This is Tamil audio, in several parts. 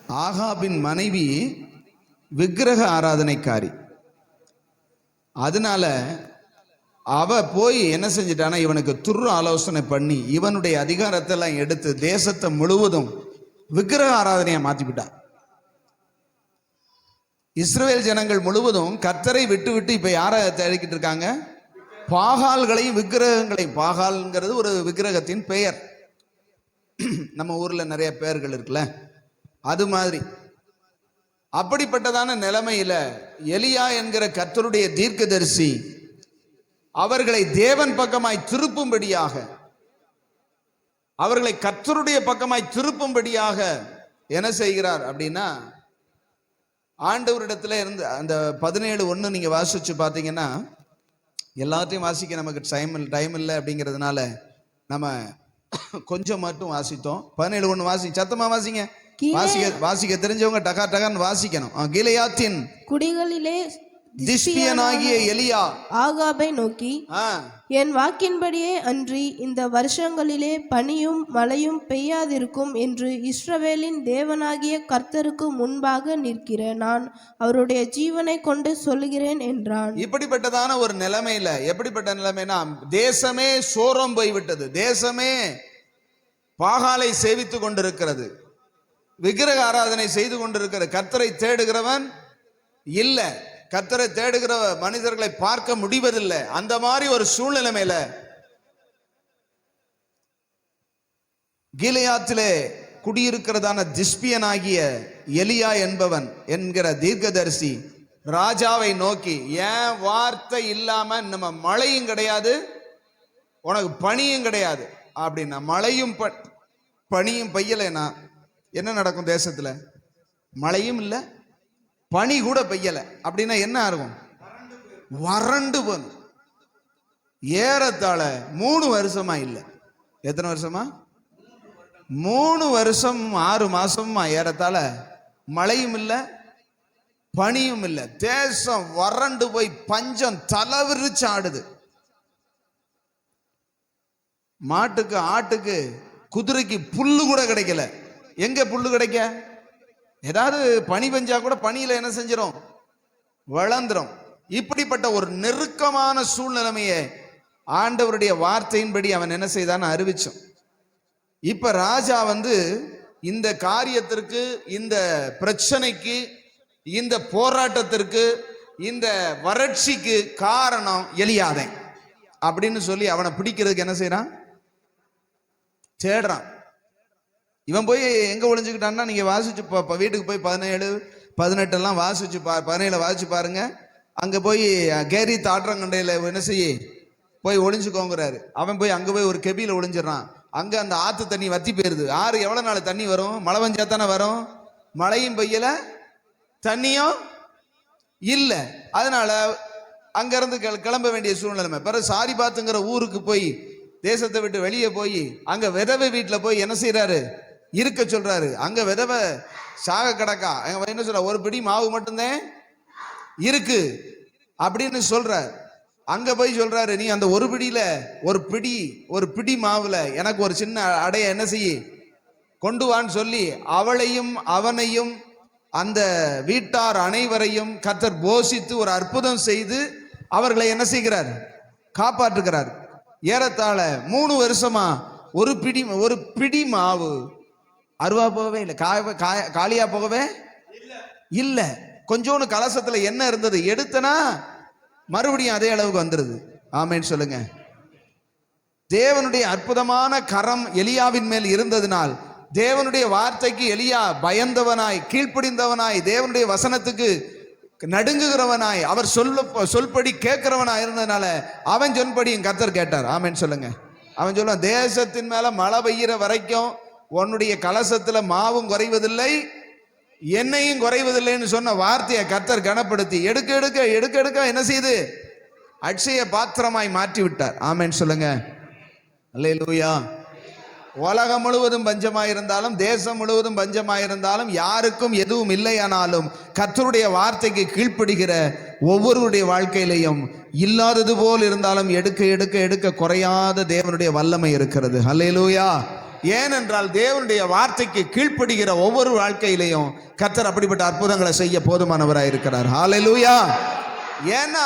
ஆகாபின் மனைவி விக்கிரக ஆராதனைக்காரி. அதனால அவ போய் என்ன செஞ்சிட்டானா, இவனுக்கு துரு ஆலோசனை பண்ணி இவனுடைய அதிகாரத்தை எல்லாம் எடுத்து தேசத்தை முழுவதும் விக்கிரக ஆராதனையை மாற்றிவிட்டா. இஸ்ரவேல் ஜனங்கள் முழுவதும் கர்த்தரை விட்டு விட்டு இப்ப யாரை தேடிக்கிட்டு இருக்காங்க? பாகால்களையும் விக்கிரகங்களையும். பாகால்ங்கிறது ஒரு விக்கிரகத்தின் பெயர். நம்ம ஊர்ல நிறைய பெயர்கள் இருக்குல்ல, அது மாதிரி. அப்படிப்பட்டதான நிலைமையில எலியா என்கிற கர்த்தருடைய தீர்க்கதரிசி அவர்களை தேவன் பக்கமாய் திருப்பும்படியாக, அவர்களை கர்த்தருடைய பக்கமாய் திருப்பும்படியாக என்ன செய்கிறார் அப்படின்னா, ஆண்டவரிடத்துல இருந்து அந்த 17:1 நீங்க வாசிச்சு பார்த்தீங்கன்னா, எல்லாத்தையும் வாசிக்க நமக்கு டைம் இல்லை அப்படிங்கிறதுனால நம்ம கொஞ்சம் மட்டும் வாசித்தோம். 17:1 சத்தமா வாசிங்க. வாசிக்க தெரிஞ்சவங்க டகா டகான்னு வாசிக்கணும். கிலெயாத்தின் குடிகளிலே திஸ்பியனாகிய எலியா ஆகாபை நோக்கி, என் வாக்கின்படியே அன்றி இந்த வருஷங்களிலே பனியும் மழையும் பெய்யாதிருக்கும் என்று இஸ்ரவேலின் தேவனாகிய கர்த்தருக்கு முன்பாக நிற்கிற நான் அவருடைய ஜீவனை கொண்டு சொல்லுகிறேன் என்றான். இப்படிப்பட்டதான ஒரு நிலைமையில, எப்படிப்பட்ட நிலைமைனா, தேசமே சோரம் போய்விட்டது. தேசமே பாகாலை சேவித்து கொண்டிருக்கிறது, விக்கிரக ஆராதனை செய்து கொண்டிருக்கிறது. கர்த்தரை தேடுகிறவன் இல்ல, கர்த்தரை தேடுகிற மனிதர்களை பார்க்க முடிவதில்லை. அந்த மாதிரி ஒரு சூழ்நிலைமையில கிலெயாத்திலே குடியிருக்கிறதான திஸ்பியனாகிய எலியா என்பவன் என்கிற தீர்க்கதரிசி ராஜாவை நோக்கி, ஏன் வார்த்தை இல்லாம நம்ம மழையும் கிடையாது, உனக்கு பனியும் கிடையாது அப்படின்னா, மழையும் பனியும் பெய்யலைன்னா என்ன நடக்கும்? தேசத்துல மழையும் இல்லை, பனி கூட பெய்யல அப்படின்னா என்ன ஆகும்? வறண்டு போகும். ஏறத்தாழ 3 வருஷமா இல்லை. எத்தனை வருஷமா? 3 வருஷம் 6 மாசமா ஏறத்தாழ மழையும் இல்லை, பனியும் இல்லை. தேசம் வறண்டு போய் பஞ்சம் தலைவிரிச்சு ஆடுது. மாட்டுக்கு, ஆட்டுக்கு, குதிரைக்கு புல்லு கூட கிடைக்கல. எங்க புல்லு கிடைக்க? ஏதாவது பனி பெஞ்சா கூட பனியில என்ன செஞ்சிடும்? வளர்ந்துரும். இப்படிப்பட்ட ஒரு நெருக்கமான சூழ்நிலைமையை ஆண்டவருடைய வார்த்தையின்படி அவன் என்ன செய்தான்? அறிவிச்சான். இப்ப ராஜா இந்த காரியத்திற்கு, இந்த பிரச்சனைக்கு, இந்த போராட்டத்திற்கு, இந்த வறட்சிக்கு காரணம் எலியாதே அப்படின்னு சொல்லி அவனை பிடிக்கிறதுக்கு என்ன செய்யறான்? தேடுறான். இவன் போய் எங்க ஒளிஞ்சுக்கிட்டான்னா, நீங்க வாசிச்சு வீட்டுக்கு போய் 17, 18 எல்லாம் வாசிச்சு 17 வாசிச்சு பாருங்க. அங்க போய் கேரி தாற்றங்கண்டையில என்ன செய்ய போய் ஒளிஞ்சுக்கோங்கிறாரு. அவன் போய் அங்க போய் ஒரு கெபியில ஒளிஞ்சிடறான். அங்க அந்த ஆத்து தண்ணி வத்தி போயிருது. ஆறு எவ்வளவு நாள் தண்ணி வரும்? மழை பெஞ்சா தானே வரும். மழையும் பெய்யல, தண்ணியும் இல்ல. அதனால அங்க இருந்து கிளம்ப வேண்டிய சூழ்நிலைமை. பிறகு சாரிபாத்துங்கிற ஊருக்கு போய், தேசத்தை விட்டு வெளியே போய் அங்க விதவை வீட்டுல போய் என்ன செய்யறாரு? இருக்க சொல்றாரு. அங்க விதவை சாக கிடக்கா. என்ன சொல்ற? ஒரு பிடி மாவு மட்டும்தான் இருக்கு அப்படின்னு சொல்ற. அங்க போய் சொல்றாரு, நீ அந்த ஒரு பிடியில ஒரு பிடி மாவுல எனக்கு ஒரு சின்ன அடைய என்ன செய்ய கொண்டு வான்னு சொல்லி அவளையும் அவனையும் அந்த வீட்டார் அனைவரையும் கர்த்தர் போஷித்து ஒரு அற்புதம் செய்து அவர்களை என்ன செய்கிறார்? காப்பாற்றுகிறார். ஏறத்தாழ 3 வருஷமா ஒரு பிடி மாவு அருவா போகவே இல்லை, காலியா போகவே இல்லை. கொஞ்சோன்னு கலசத்துல என்ன இருந்தது, எடுத்தனா மறுபடியும் அதே அளவுக்கு வந்துருது. ஆமேன்னு சொல்லுங்க. தேவனுடைய அற்புதமான கரம் எலியாவின் மேல் இருந்ததினால், தேவனுடைய வார்த்தைக்கு எலியா பயந்தவனாய், கீழ்ப்படிந்தவனாய், தேவனுடைய வசனத்துக்கு நடுங்குகிறவனாய், அவர் சொல்படி கேட்கிறவனாய் இருந்ததுனால அவன் சொன்படியும் கர்த்தர் கேட்டார். ஆமேன்னு சொல்லுங்க. அவன் சொல்லுவான், தேசத்தின் மேல மழை பெய்கிற வரைக்கும் உன்னுடைய கலசத்துல மாவும் குறைவதில்லை, எண்ணெயும் குறைவதில்லைன்னு சொன்ன வார்த்தையை கர்த்தர் கனப்படுத்தி எடுக்க எடுக்க எடுக்க எடுக்க என்ன செய்து அட்சய பாத்திரமாய் மாற்றி விட்டார். ஆமேன்னு சொல்லுங்க. அல்லேலூயா. உலகம் முழுவதும் பஞ்சமாயிருந்தாலும், தேசம் முழுவதும் பஞ்சமாயிருந்தாலும், யாருக்கும் எதுவும் இல்லையானாலும் கர்த்தருடைய வார்த்தைக்கு கீழ்ப்படுகிற ஒவ்வொருவருடைய வாழ்க்கையிலையும் இல்லாதது போல் இருந்தாலும் எடுக்க எடுக்க எடுக்க குறையாத தேவனுடைய வல்லமை இருக்கிறது. அல்லேலூயா. ஏனென்றால் தேவனுடைய வார்த்தைக்கு கீழ்ப்படுகிற ஒவ்வொரு வாழ்க்கையிலையும் கர்த்தர் அப்படிப்பட்ட அற்புதங்களை செய்ய போதுமானவராய் இருக்கிறார். ஹல்லேலூயா. ஏன்னா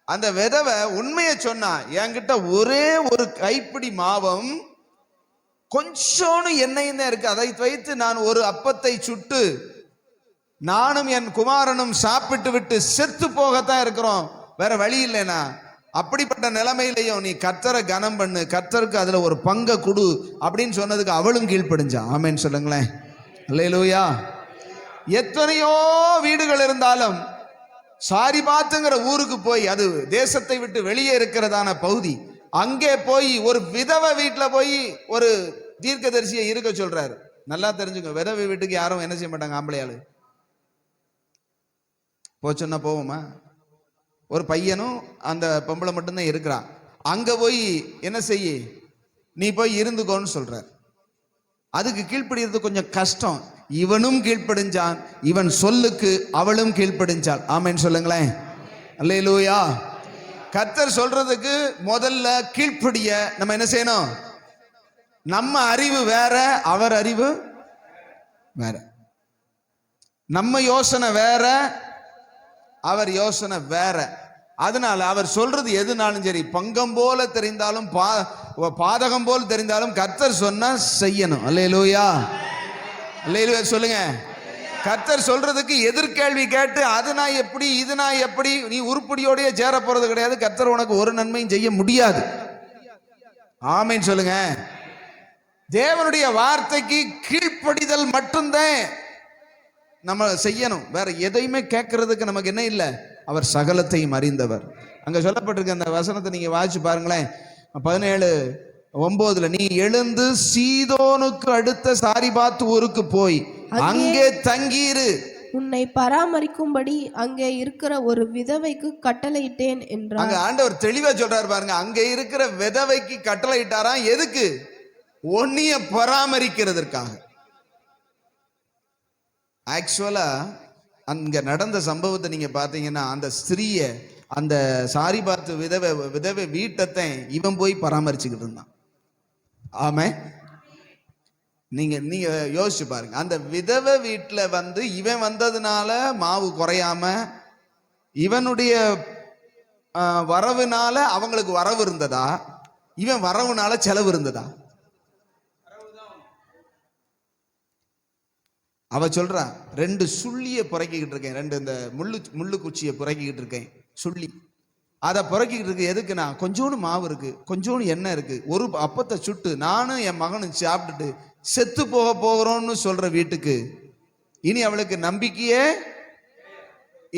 அந்த விதவை உண்மையை சொன்னா, என்கிட்ட ஒரே ஒரு கைப்பிடி மாவும் கொஞ்சோன்னு எண்ணெயும் தான் இருக்கு, அதை வைத்து நான் ஒரு அப்பத்தை சுட்டு நானும் என் குமாரனும் சாப்பிட்டு விட்டு செத்து போகத்தான் இருக்கிறோம், வேற வழி இல்லைனா. அப்படிப்பட்ட நிலைமையிலையும் நீ கர்த்தரை கனம் பண்ணு, கர்த்தருக்கு அதுல ஒரு பங்கை கொடு அப்படின்னு சொன்னதுக்கு அவளும் கீழ்ப்படிஞ்சா. ஆமென் சொல்லுங்களேன். அல்லேலூயா. எத்தனையோ வீடுகள் இருந்தாலும் சாரிபாத்துங்கிற ஊருக்கு போய், அது தேசத்தை விட்டு வெளியே இருக்கிறதான பகுதி, அங்கே போய் ஒரு விதவை வீட்டுல போய் ஒரு தீர்க்கதரிசியை இருக்க சொல்றாரு. நல்லா தெரிஞ்சுங்க, விதவை வீட்டுக்கு யாரும் என்ன செய்ய மாட்டாங்க, ஆம்பளையாளு போச்சோன்னா போவோமா? ஒரு பையனும் அந்த பொம்பளை மட்டும்தான் இருக்கிறான். அங்க போய் என்ன செய்ய, நீ போய் இருந்துக்கோன்னு சொல்றார். அதுக்கு கீழ்ப்படிறது கொஞ்சம் கஷ்டம். இவனும் கீழ்ப்படிஞ்சான், இவன் சொல்லுக்கு அவளும் கீழ்ப்படிஞ்சாள். ஆமென் சொல்லுங்களேன். அல்லேலூயா. கர்த்தர் சொல்றதுக்கு முதல்ல கீழ்ப்படிய நம்ம என்ன செய்யணும்? நம்ம அறிவு வேற, அவர் அறிவு வேற. நம்ம யோசனை வேற, அவர் யோசனை வேற. அதனால அவர் சொல்றது எதுனாலும் சரி, பங்கம் போல தெரிந்தாலும் பாதகம் போல் தெரிந்தாலும் கர்த்தர் சொன்னா செய்யணும். அல்லேலூயா. அல்லேலூயா சொல்லுங்க. கர்த்தர் சொல்றதுக்கு எதிர்கேள்வி கேட்டு அது நான் எப்படி, இது நான் எப்படி, நீ உருப்படியோடய சேர போறது கிடையாது. கர்த்தர் உனக்கு ஒரு நன்மையும் செய்ய முடியாது. ஆமென் சொல்லுங்க. தேவனுடைய வார்த்தைக்கு கீழ்ப்படிதல் மட்டும்தான் நம்ம செய்யணும். வேற எதையுமே கேட்கறதுக்கு நமக்கு என்ன இல்லை. அவர் சகலத்தையும் அறிந்தவர். அங்க சொல்லப்பட்டிருக்க அந்த வசனத்தை நீங்க வாசிச்சு பாருங்களேன். 17:9 நீ எழுந்து சீதோனுக்கு அடுத்த சாரிபாத் ஊருக்கு போய் அங்கே தங்கியிரு, உன்னை பராமரிக்கும்படி அங்கே இருக்கிற ஒரு விதவைக்கு கட்டளையிட்டேன் என்றார். அங்க ஆண்டவர் தெளிவா சொல்றாரு பாருங்க. அங்க இருக்கிற விதவைக்கு கட்டளையிட்டாராம். எதுக்கு? ஒன்னிய பராமரிக்கிறதற்காக. ஆக்சுவலா அங்க நடந்த சம்பவத்தை நீங்க பாத்தீங்கன்னா, அந்த ஸ்திரீய, அந்த சாரிபாத் விதவை வீட்டத்தை இவன் போய் பராமரிச்சுக்கிட்டு இருந்தான். ஆமே. நீங்க யோசிச்சு பாருங்க. அந்த விதவை வீட்டுல இவன் வந்ததுனால மாவு குறையாம, இவனுடைய வரவுனால அவங்களுக்கு வரவு இருந்ததா, இவன் வரவுனால செலவு இருந்ததா? அவ சொல்றா, 2 சுள்ளியை புறக்கிக்கிட்டு இருக்கேன், 2 இந்த முள்ளு குச்சியை புறக்கிக்கிட்டு இருக்கேன், சுள்ளி அதை புறக்கிக்கிட்டு இருக்கு. எதுக்குன்னா, கொஞ்சோண்டு மாவு இருக்கு, கொஞ்சோண்டு எண்ணெய் இருக்கு, ஒரு அப்பத்தை சுட்டு நானும் என் மகனும் சாப்பிட்டுட்டு செத்து போகிறோம்னு சொல்ற வீட்டுக்கு இனி அவளுக்கு நம்பிக்கையே.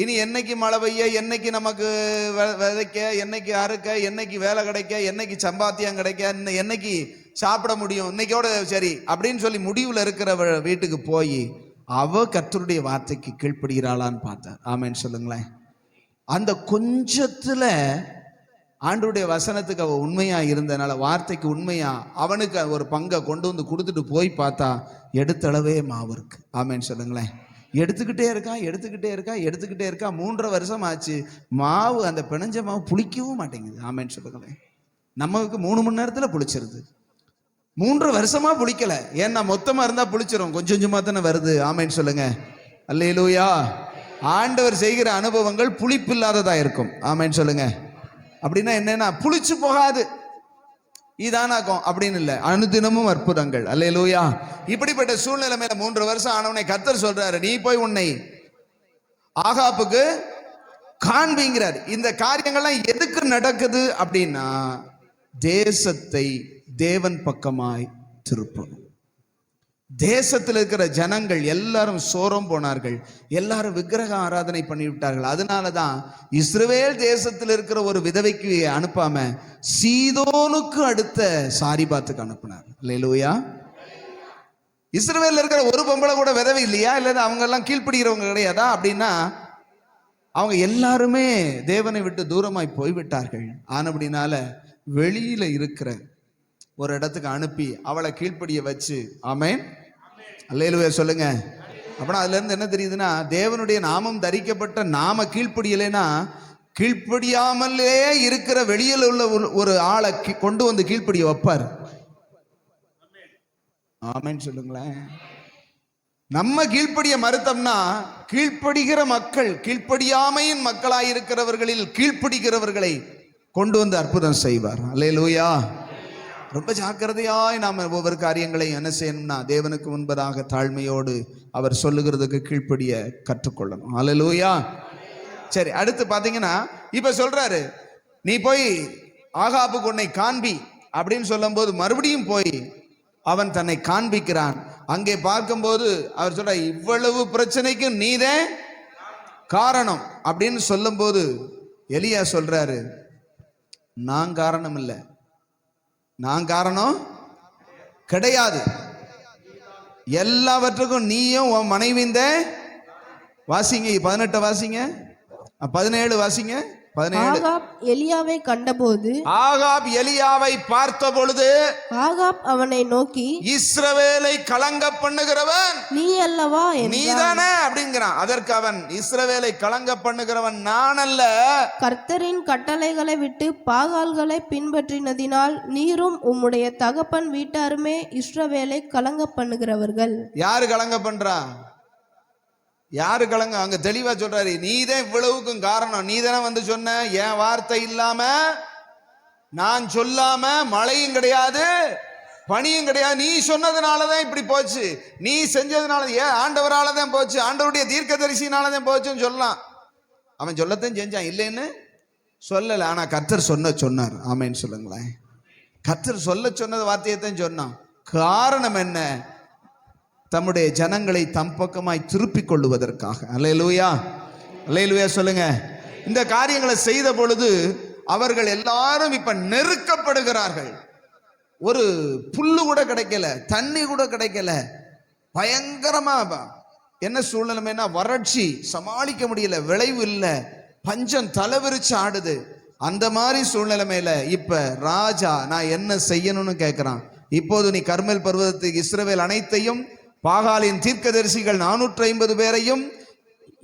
இனி என்னைக்கு மழை பெய்ய, என்னைக்கு நமக்கு விதைக்க, என்னைக்கு அறுக்க, என்னைக்கு வேலை கிடைக்க, என்னைக்கு சம்பாத்தியம் கிடைக்க, என்னைக்கு சாப்பிட முடியும், இன்னைக்கோட சரி அப்படின்னு சொல்லி முடிவுல இருக்கிற வீட்டுக்கு போய் அவ கர்த்தருடைய வார்த்தைக்கு கீழ்ப்படுகிறாளான்னு பார்த்தா. ஆமென் சொல்லுங்களேன். அந்த கொஞ்சத்துல ஆண்டவருடைய வசனத்துக்கு அவ உண்மையா இருந்தனால, வார்த்தைக்கு உண்மையா அவனுக்கு ஒரு பங்கை கொண்டு வந்து கொடுத்துட்டு போய் பார்த்தா எடுத்தளவே மாவு இருக்கு. ஆமென் சொல்லுங்களேன். எடுத்துக்கிட்டே இருக்கா 3 வருஷம் ஆச்சு. மாவு, அந்த பிணைஞ்ச மாவு புளிக்கவும் மாட்டேங்குது. ஆமென் சொல்லுங்களேன். நமக்கு 3 மணி நேரத்துல புளிச்சிருது. 3 வருஷமா புளிக்கல. ஏன்னா மொத்தமா இருந்தா புளிச்சிரும், கொஞ்சம் கொஞ்சமா தானே வருது. ஆமென் சொல்லுங்க. அல்லேலூயா. ஆண்டவர் செய்கிற அனுபவங்கள் புளிப்பு இல்லாததா இருக்கும். ஆமென் சொல்லுங்க. அப்படின்னா என்னன்னா, புளிச்சு போகாது, இதானாக்கும் அப்படின்னு இல்லை, அனுதினமும் அற்புதங்கள். அல்லேலூயா. இப்படிப்பட்ட சூழ்நிலை மேல 3 வருஷம் ஆனவனை கர்த்தர் சொல்றாரு, நீ போய் உன்னை ஆகாப்புக்கு காண்பிங்கிறார். இந்த காரியங்கள்லாம் எதுக்கு நடக்குது அப்படின்னா, தேசத்தை தேவன் பக்கமாய் திருப்பணும். தேசத்தில் இருக்கிற ஜனங்கள் எல்லாரும் சோரம் போனார்கள், எல்லாரும் விக்கிரக ஆராதனை பண்ணிவிட்டார்கள். அதனாலதான் இஸ்ரவேல் தேசத்தில் இருக்கிற ஒரு விதவைக்கு அனுப்பாம சீதோனுக்கு அடுத்த சாரிபாத்துக்கு அனுப்பினார். அல்லேலூயா. இஸ்ரவேல் இருக்கிற ஒரு பொம்பளை கூட விதவை இல்லையா? இல்ல அவங்க எல்லாம் கீழ்ப்படுகிறவங்க கிடையாதா? அப்படின்னா அவங்க எல்லாருமே தேவனை விட்டு தூரமாய் போய்விட்டார்கள். ஆனபடினால வெளியில இருக்கிற ஒரு இடத்துக்கு அனுப்பி அவளை கீழ்ப்படிய வச்சு. ஆமென் அல்லேலூயா சொல்லுங்க. அப்படின்னா அதுல இருந்து என்ன தெரியுதுன்னா, தேவனுடைய நாமம் தரிக்கப்பட்ட நாம கீழ்ப்படியலைன்னா கீழ்ப்படியாமலே இருக்கிற வெளியில் உள்ள ஒரு ஆளை கொண்டு வந்து கீழ்ப்படிய வைப்பார். ஆமென் சொல்லுங்களேன். நம்ம கீழ்ப்படிய மறுத்தோம்னா கீழ்ப்படுகிற மக்கள், கீழ்ப்படியாமையின் மக்களாயிருக்கிறவர்களில் கீழ்ப்படிகிறவர்களை கொண்டு வந்து அற்புதம் செய்வார். அல்லேலூயா. ரொம்ப ஜாக்கிரதையாய் நாம் ஒவ்வொரு காரியங்களையும் என்ன செய்யணும்னா தேவனுக்கு முன்பதாக தாழ்மையோடு அவர் சொல்லுகிறதுக்கு கீழ்ப்படிய கற்றுக்கொள்ளணும். அல்லேலூயா. சரி, அடுத்து பாத்தீங்கன்னா இப்ப சொல்றாரு, நீ போய் ஆகாபுக்கு உன்னை காண்பி அப்படின்னு சொல்லும் போது மறுபடியும் போய் அவன் தன்னை காண்பிக்கிறான். அங்கே பார்க்கும்போது அவர் சொல்ற, இவ்வளவு பிரச்சனைக்கு நீதே காரணம் அப்படின்னு சொல்லும் போது எலியா சொல்றாரு, நான் காரணம் இல்லை, நான் காரணம் கிடையாது, எல்லாவற்றுக்கும் நீயும் உன் மனைவிந்த. வாசிங்க 18 வாசிங்க, 17 வாசிங்க. 17. ஆகாப் எலியாவை கண்டபோது, ஆகாப் எலியாவை பார்த்த பொழுது, ஆகாப் அவனை நோக்கி, இஸ்ரவேலை கலங்க பண்ணுகிறவன் நீ அல்லவா என்றான். நீதானே அப்படிங்கிறான். அதற்கு அவன், இஸ்ரவேலை கலங்க பண்ணுகிறவன் நான் அல்ல, கர்த்தரின் கட்டளைகளை விட்டு பாகால்களை பின்பற்றினதினால் நீரும் உம்முடைய தகப்பன் வீட்டாருமே இஸ்ரவேலை கலங்க பண்ணுகிறவர்கள். யாரு கலங்க பண்றா? யாரு கலங்க? அங்க தெளிவா சொல்றாரு, நீதான் இவ்வளவுக்கும் காரணம், நீதானே வந்து சொன்ன, என் வார்த்தை இல்லாம, நான் சொல்லாம மழையும் கிடையாது பனியும் கிடையாது, நீ சொன்னதுனாலதான் இப்படி போச்சு, நீ செஞ்சதுனால, ஏன் ஆண்டவராலதான் போச்சு, ஆண்டவருடைய தீர்க்கதரிசினாலதான் போச்சுன்னு சொல்லலாம். அவன் சொல்லத்தான் செஞ்சான், இல்லைன்னு சொல்லல. ஆனா கர்த்தர் சொன்னார். ஆமைன்னு சொல்லுங்களேன். கர்த்தர் சொன்னது வார்த்தையத்தான் சொன்னான். காரணம் என்ன? தம்முடைய ஜனங்களை தம் பக்கமாய் திருப்பிக் கொள்ளுவதற்காக. அல்லேலூயா, அல்லேலூயா சொல்லுங்க. இந்த காரியங்களை செய்த பொழுது அவர்கள் எல்லாரும் இப்ப நெருக்கப்படுகிறார்கள். ஒரு புல்லு கூட கிடைக்கல, தண்ணி கூட கிடைக்கல, பயங்கரமா என்ன சூழ்நிலைமைனா வறட்சி, சமாளிக்க முடியல, விளைவு இல்லை, பஞ்சம் தலைவிரிச்சு ஆடுது. அந்த மாதிரி சூழ்நிலைமையில இப்ப ராஜா நான் என்ன செய்யணும்னு கேட்கிறான். இப்போது நீ கர்மெல் பர்வதத்துக்கு இஸ்ரவேல் அனைத்தையும், பாகாலின் தீர்க்கதரிசிகள் 450 பேரையும்,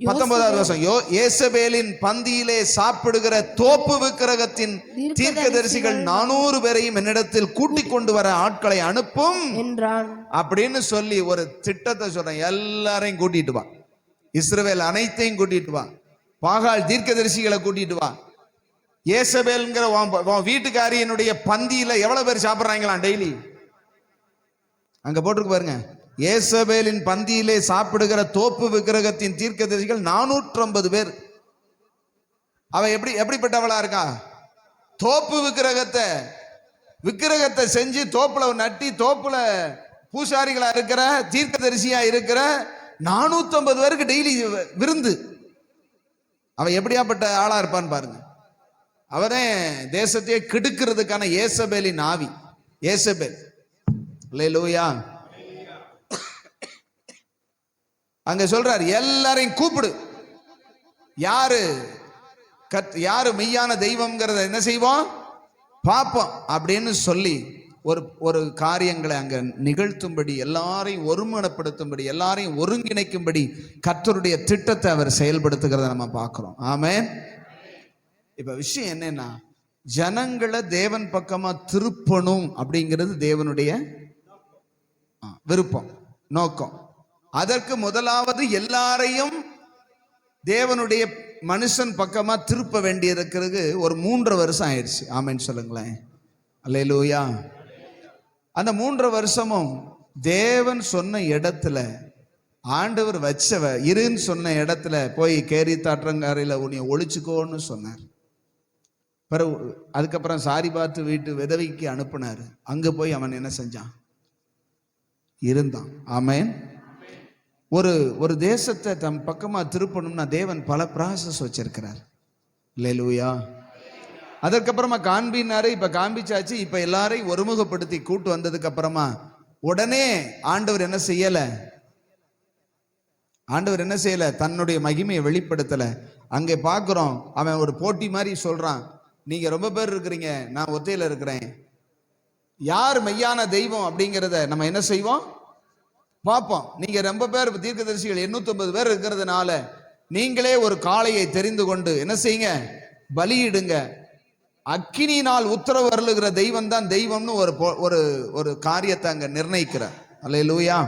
19வது வருஷம் யேசபேலின் பந்தியிலே சாப்பிடுகிற தோப்பு விக்கிரகத்தின் தீர்க்கதரிசிகள் 400 பேரையும் என்னிடத்தில் கூட்டிக் கொண்டு வர ஆட்களை அனுப்பும் என்றான். அப்படின்னு சொல்லி ஒரு திட்டத்தை சொல்றேன். எல்லாரையும் கூட்டிட்டு வா, இஸ்ரவேல் அனைத்தையும் கூட்டிட்டு வா, பாகால் தீர்க்கதரிசிகளை கூட்டிட்டு வா, யேசபேல்ங்கிற வீட்டுக்காரியனுடைய பந்தியில எவ்வளவு பேர் சாப்பிடுறாங்களாம் டெய்லி? அங்க போட்டிருக்கு பாருங்க, யேசபேலின் பந்தியிலே சாப்பிடுகிற தோப்பு விக்கிரகத்தின் தீர்க்கதரிசிகள் 450 பேர். அவ எப்படிப்பட்டவளா இருக்கா? தோப்பு விக்கிரகத்தை செஞ்சு தோப்புல நட்டி தோப்புல பூசாரிகளா இருக்கிற, தீர்க்கதரிசியா இருக்கிற 450 பேருக்கு டெய்லி விருந்து. அவ எப்படியாப்பட்ட ஆளா இருப்பான்னு பாருங்க. அவரே தேசத்தையே கெடுக்கிறதுக்கான யேசபேலின் ஆவி. யேசபேல். அல்லேலூயா. அங்க சொல்றார், எல்லாரையும் கூப்பிடு, யாரு மெய்யான தெய்வம்ங்கிறத என்ன செய்வோம் பார்ப்போம் அப்படின்னு சொல்லி ஒரு காரியங்களை அங்க நிகழ்த்தும்படி, எல்லாரையும் ஒருமனப்படுத்தும்படி, எல்லாரையும் ஒருங்கிணைக்கும்படி கர்த்தருடைய திட்டத்தை அவர் செயல்படுத்துகிறத நம்ம பார்க்கிறோம். ஆமென். இப்ப விஷயம் என்னன்னா, ஜனங்களை தேவன் பக்கமா திருப்பணும் அப்படிங்கிறது தேவனுடைய விருப்பம், நோக்கம். அதற்கு முதலாவது எல்லாரையும் தேவனுடைய மனுஷன் பக்கமா திருப்ப வேண்டி இருக்கிறது. ஒரு 3 வருஷம் ஆயிடுச்சு. ஆமென் சொல்லுங்களேன். அல்லேலூயா. அந்த 3 வருஷமும் தேவன் சொன்ன இடத்துல, ஆண்டவர் இருன்னு சொன்ன இடத்துல போய் கேரி தாற்றங்காரையில் உன்னை ஒழிச்சுக்கோன்னு சொன்னார். பிறகு அதுக்கப்புறம் சாரி பார்த்து வீட்டு விதவைக்கு அனுப்புனாரு. அங்க போய் அவன் என்ன செஞ்சான்? இருந்தான். ஆமென். ஒரு தேசத்தை தம் பக்கமா திருப்பணும்னா தேவன் பல ப்ராசஸ் வச்சிருக்கிறார். அல்லேலூயா. அதற்கப்புறமா காண்பினாரு. இப்ப காண்பிச்சாச்சு. இப்ப எல்லாரையும் ஒருமுகப்படுத்தி கூட்டு வந்ததுக்கு அப்புறமா உடனே ஆண்டவர் என்ன செய்யல? தன்னுடைய மகிமையை வெளிப்படுத்தல. அங்கே பார்க்கிறோம், அவன் ஒரு போட்டி மாதிரி சொல்றான், நீங்க ரொம்ப பேர் இருக்கிறீங்க, நான் ஒத்தையில இருக்கிறேன், யார் மெய்யான தெய்வம் அப்படிங்கிறத நம்ம என்ன செய்வோம் பார்ப்போம். நீங்க ரொம்ப பேர் தீர்க்கதரிசிகள் 850 பேர் இருக்கிறதுனால நீங்களே ஒரு காளையை தெரிந்து கொண்டு என்ன செய்யுங்க, பலியிடுங்க. அக்கினியினால் உத்தரவு அருளுகிற தெய்வம் தான் தெய்வம்னு ஒரு ஒரு காரியத்தை அங்க நிர்ணயிக்கிறார். அல்லேலூயா.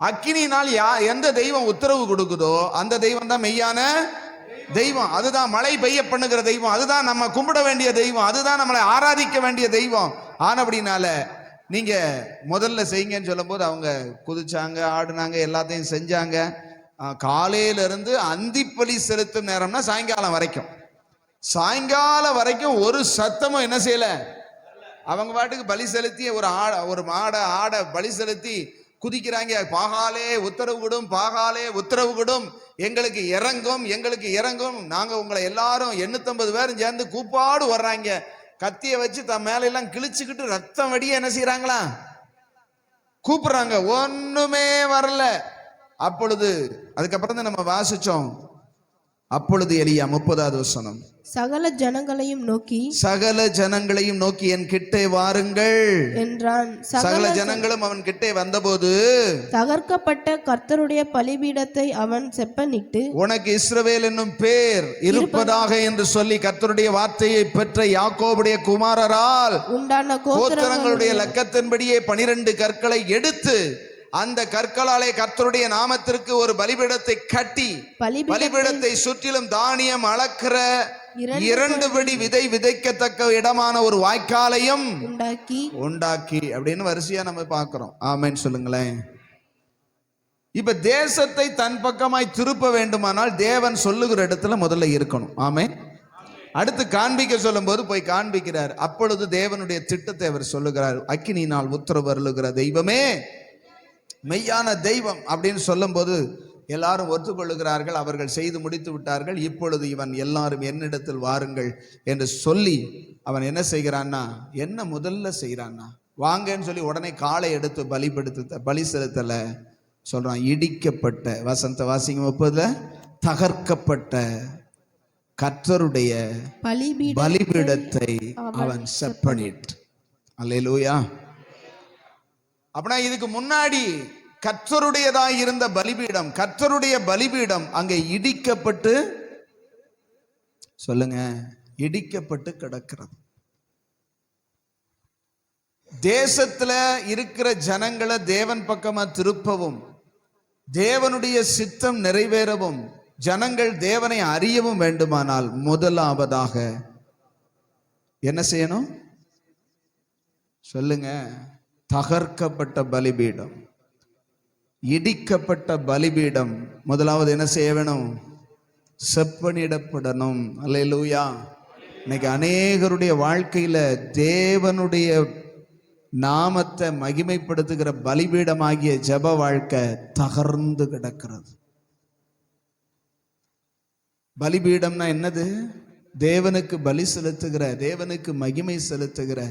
அக்கினியினால் எந்த தெய்வம் உத்தரவு கொடுக்குதோ அந்த தெய்வம் தான் மெய்யான தெய்வம். அதுதான் மழை பெய்ய பண்ணுகிற தெய்வம். அதுதான் நம்ம கும்பிட வேண்டிய தெய்வம். அதுதான் நம்மளை ஆராதிக்க வேண்டிய தெய்வம். ஆனபடினால நீங்க முதல்ல செய்யுங்கன்னு சொல்லும் போது அவங்க குதிச்சாங்க, ஆடுனாங்க, எல்லாத்தையும் செஞ்சாங்க. காலையில இருந்து அந்திப்பலி செலுத்தும் நேரம்னா சாயங்காலம் வரைக்கும், சாயங்காலம் வரைக்கும் ஒரு சத்தமும் என்ன செய்யல. அவங்க பாட்டுக்கு பலி செலுத்தி ஒரு ஆடை பலி செலுத்தி குதிக்கிறாங்க. பாகாலே உத்தரவு கொடும், பாகாலே உத்தரவு கொடும், எங்களுக்கு இறங்கும், எங்களுக்கு இறங்கும். நாங்க உங்களை எல்லாரும் 850 பேரும் சேர்ந்து கூப்பாடு வர்றாங்க. கத்திய வச்சு தன் மேல எல்லாம் கிழிச்சுக்கிட்டு ரத்தம் வடிய என்ன செய்யறாங்களா, கூப்பிடுறாங்க. ஒண்ணுமே வரல. அப்பொழுது அதுக்கப்புறம் தான் நம்ம வாசிச்சோம். அப்பொழுது எலியா 30வது வசனம், சகல ஜனங்களையும் நோக்கி என் கிட்டே வாருங்கள் என்றான். சகல ஜனங்களும் அவன் கிட்டே வந்தபோது தகர்க்கப்பட்ட கர்த்தருடைய பலிபீடத்தை அவன் செப்பனிட்டு, உனக்கு இஸ்ரவேல் என்னும் பேர் இருப்பதாக என்று சொல்லி கர்த்தருடைய வார்த்தையை பெற்ற யாக்கோபுடைய குமாரரால் உண்டான கோத்திரங்களுடைய லக்கத்தின்படியே 12 கற்களை எடுத்து அந்த கற்களாலே கர்த்தருடைய நாமத்திற்கு ஒரு பலிபீடத்தை கட்டி பலிபீடத்தை சுற்றிலும் தானியம் அளக்கிற 2 படி விதை விதைக்கத்தக்க இடமான ஒரு வாய்க்காலையும் உண்டாக்கி அப்படின்னு வரிசையா நம்ம பார்க்கிறோம். ஆமென் சொல்லுங்களேன். இப்ப தேசத்தை தன் பக்கமாய் திருப்ப வேண்டுமானால் தேவன் சொல்லுகிற இடத்துல முதல்ல இருக்கணும். ஆமென். அடுத்து காண்பிக்க சொல்லும் போது போய் காண்பிக்கிறார். அப்பொழுது தேவனுடைய திட்டத்தை அவர் சொல்லுகிறார். அக்கினியினால் உத்தரவு அருளுகிற தெய்வமே மெய்யான தெய்வம் அப்படின்னு சொல்லும் போது எல்லாரும் ஒத்துக்கொள்ளுகிறார்கள். அவர்கள் செய்து முடித்து விட்டார்கள். இப்பொழுது இவன் எல்லாரும் என்னிடத்தில் வாருங்கள் என்று சொல்லி அவன் என்ன செய்கிறான்னா, என்ன முதல்ல செய்கிறான்னா, வாங்கன்னு சொல்லி உடனே காலை எடுத்து பலி செலுத்தல சொல்றான். இடிக்கப்பட்ட வசந்த வாசிங்க 30 தகர்க்கப்பட்ட கர்த்தருடைய பலிபீடத்தை அவன் செப்பனிட். அல்லேலூயா. அப்படின்னா இதுக்கு முன்னாடி கர்த்தருடையதாய் இருந்த பலிபீடம், கர்த்தருடைய பலிபீடம் அங்கே இடிக்கப்பட்டு, சொல்லுங்க, இடிக்கப்பட்டு கிடக்கிறது. தேசத்துல இருக்கிற ஜனங்களை தேவன் பக்கமா திருப்பவும், தேவனுடைய சித்தம் நிறைவேறவும், ஜனங்கள் தேவனை அறியவும் வேண்டுமானால் முதலாவதாக என்ன செய்யணும் சொல்லுங்க? தகர்க்கப்பட்ட பலிபீடம், இடிக்கப்பட்ட பலிபீடம் முதலாவது என்ன செய்ய வேணும்? செப்பனிடப்படணும். அல்லேலூயா. இன்னைக்கு அநேகருடைய வாழ்க்கையில தேவனுடைய நாமத்தை மகிமைப்படுத்துகிற பலிபீடமாகிய ஜெப வாழ்க்கை தகர்ந்து கிடக்கிறது. பலிபீடம்னா என்னது? தேவனுக்கு பலி செலுத்துகிற, தேவனுக்கு மகிமை செலுத்துகிற,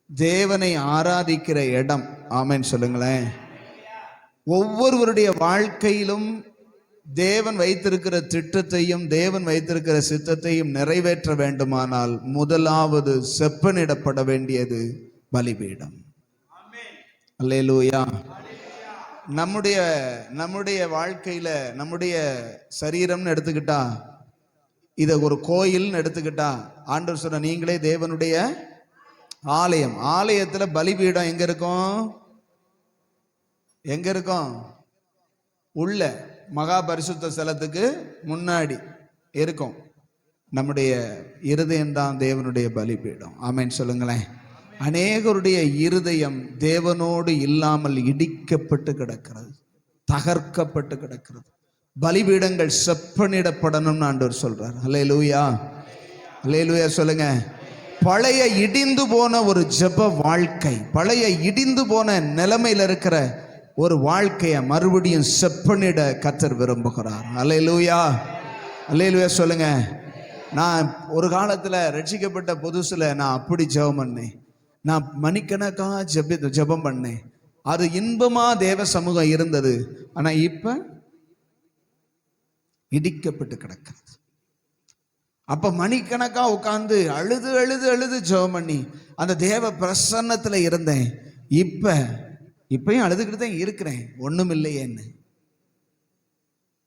தேவனை ஆராதிக்கிற இடம். ஆமென் சொல்லுங்களேன். ஒவ்வொருவருடைய வாழ்க்கையிலும் தேவன் வைத்திருக்கிற திட்டத்தையும் தேவன் வைத்திருக்கிற சித்தத்தையும் நிறைவேற்ற வேண்டுமானால் முதலாவது செப்பனிடப்பட வேண்டியது பலிபீடம். அல்லேலூயா. நம்முடைய வாழ்க்கையில நம்முடைய சரீரம்னு எடுத்துக்கிட்டா, இதை ஒரு கோயில்னு எடுத்துக்கிட்டா, ஆண்டவர் சொன்ன நீங்களே தேவனுடைய ஆலயம். ஆலயத்துல பலிபீடம் எங்க இருக்கும்? எங்க இருக்கும்? உள்ள மகா பரிசுத்த ஸ்தலத்துக்கு முன்னாடி இருக்கும். நம்முடைய இருதயம்தான் தேவனுடைய பலிபீடம். ஆமென் சொல்லுங்களேன். அநேகருடைய இருதயம் தேவனோடு இல்லாமல் இடிக்கப்பட்டு கிடக்கிறது, தகர்க்கப்பட்டு கிடக்கிறது. பலிபீடங்கள் செப்பனிடப்படணும்னு ஆண்டவர் சொல்றார். அல்லேலூயா. அல்லேலூயா சொல்லுங்க. பழைய இடிந்து போன ஒரு ஜெப வாழ்க்கை, பழைய இடிந்து போன நிலைமையில இருக்கிற ஒரு வாழ்க்கையை மறுபடியும் செப்பனிட கர்த்தர் விரும்புகிறார். அல்லேலூயா. அல்லேலூயா சொல்லுங்க. நான் ஒரு காலத்துல ரட்சிக்கப்பட்ட புதுசுல நான் அப்படி ஜெபம் பண்ணேன். நான் மணிக்கணக்கா ஜெபம் பண்ணேன். அது இன்பமா தேவ சமூகம் இருந்தது. ஆனா இப்ப இடிக்கப்பட்டு கிடக்கிறது. அப்ப மணிக்கணக்கா உட்கார்ந்து அழுது அழுது அழுது ஜெபம் பண்ணி அந்த தேவ பிரசன்னத்துல இருந்தேன். இப்பயும் அழுதுகிட்டு தான் இருக்கிறேன். ஒண்ணும் இல்லையேன்னு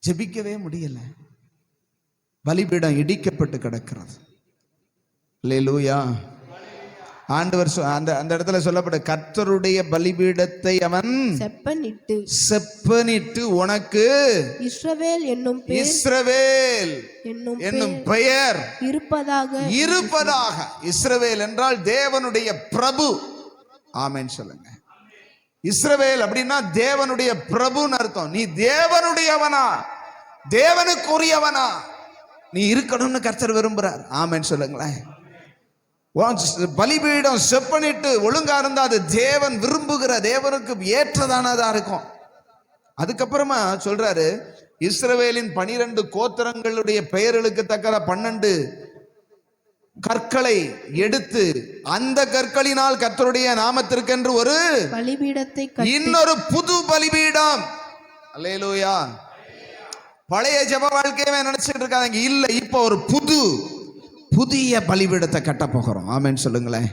ஜெபிக்கவே முடியல. பலிபீடம் இடிக்கப்பட்டு கிடக்கிறது. அல்லேலூயா. ஆண்டவர் அந்த இடத்துல சொல்லப்பட்ட கர்த்தருடைய பலிபீடத்தை அவன் செப்பனிட்டு உனக்கு இஸ்ரவேல் என்னும் பெயர் இருப்பதாக. இஸ்ரவேல் என்றால் தேவனுடைய பிரபு. ஆமென் சொல்லுங்க. இஸ்ரவேல் அப்படின்னா தேவனுடைய பிரபுன்னு அர்த்தம். நீ தேவனுடையவனா, தேவனுக்குரியவனா நீ இருக்கணும்னு கர்த்தர் விரும்புறார். ஆமென் சொல்லுங்களேன். பலிபீடம் செப்பனிட்டு ஒழுங்கா இருந்தா அது தேவன் விரும்புகிற, தேவனுக்கு ஏற்றதானதா இருக்கும். அதுக்கப்புறமா சொல்றாரு, இஸ்ரவேலின் 12 கோத்திரங்களுடைய பெயர்களுக்கு தக்க 12 கற்களை எடுத்து அந்த கற்களினால் கர்த்தருடைய நாமத்திற்கென்று ஒரு பலிபீடத்தை, இன்னொரு புது பலிபீடம். அல்லேலூயா. பழைய ஜெப வாழ்க்கையவே நினைச்சிட்டு இருக்காங்க. இல்ல, இப்ப ஒரு புதிய பலிபீடத்தை கட்ட போகிறோம். ஆமென் சொல்லுங்களேன்.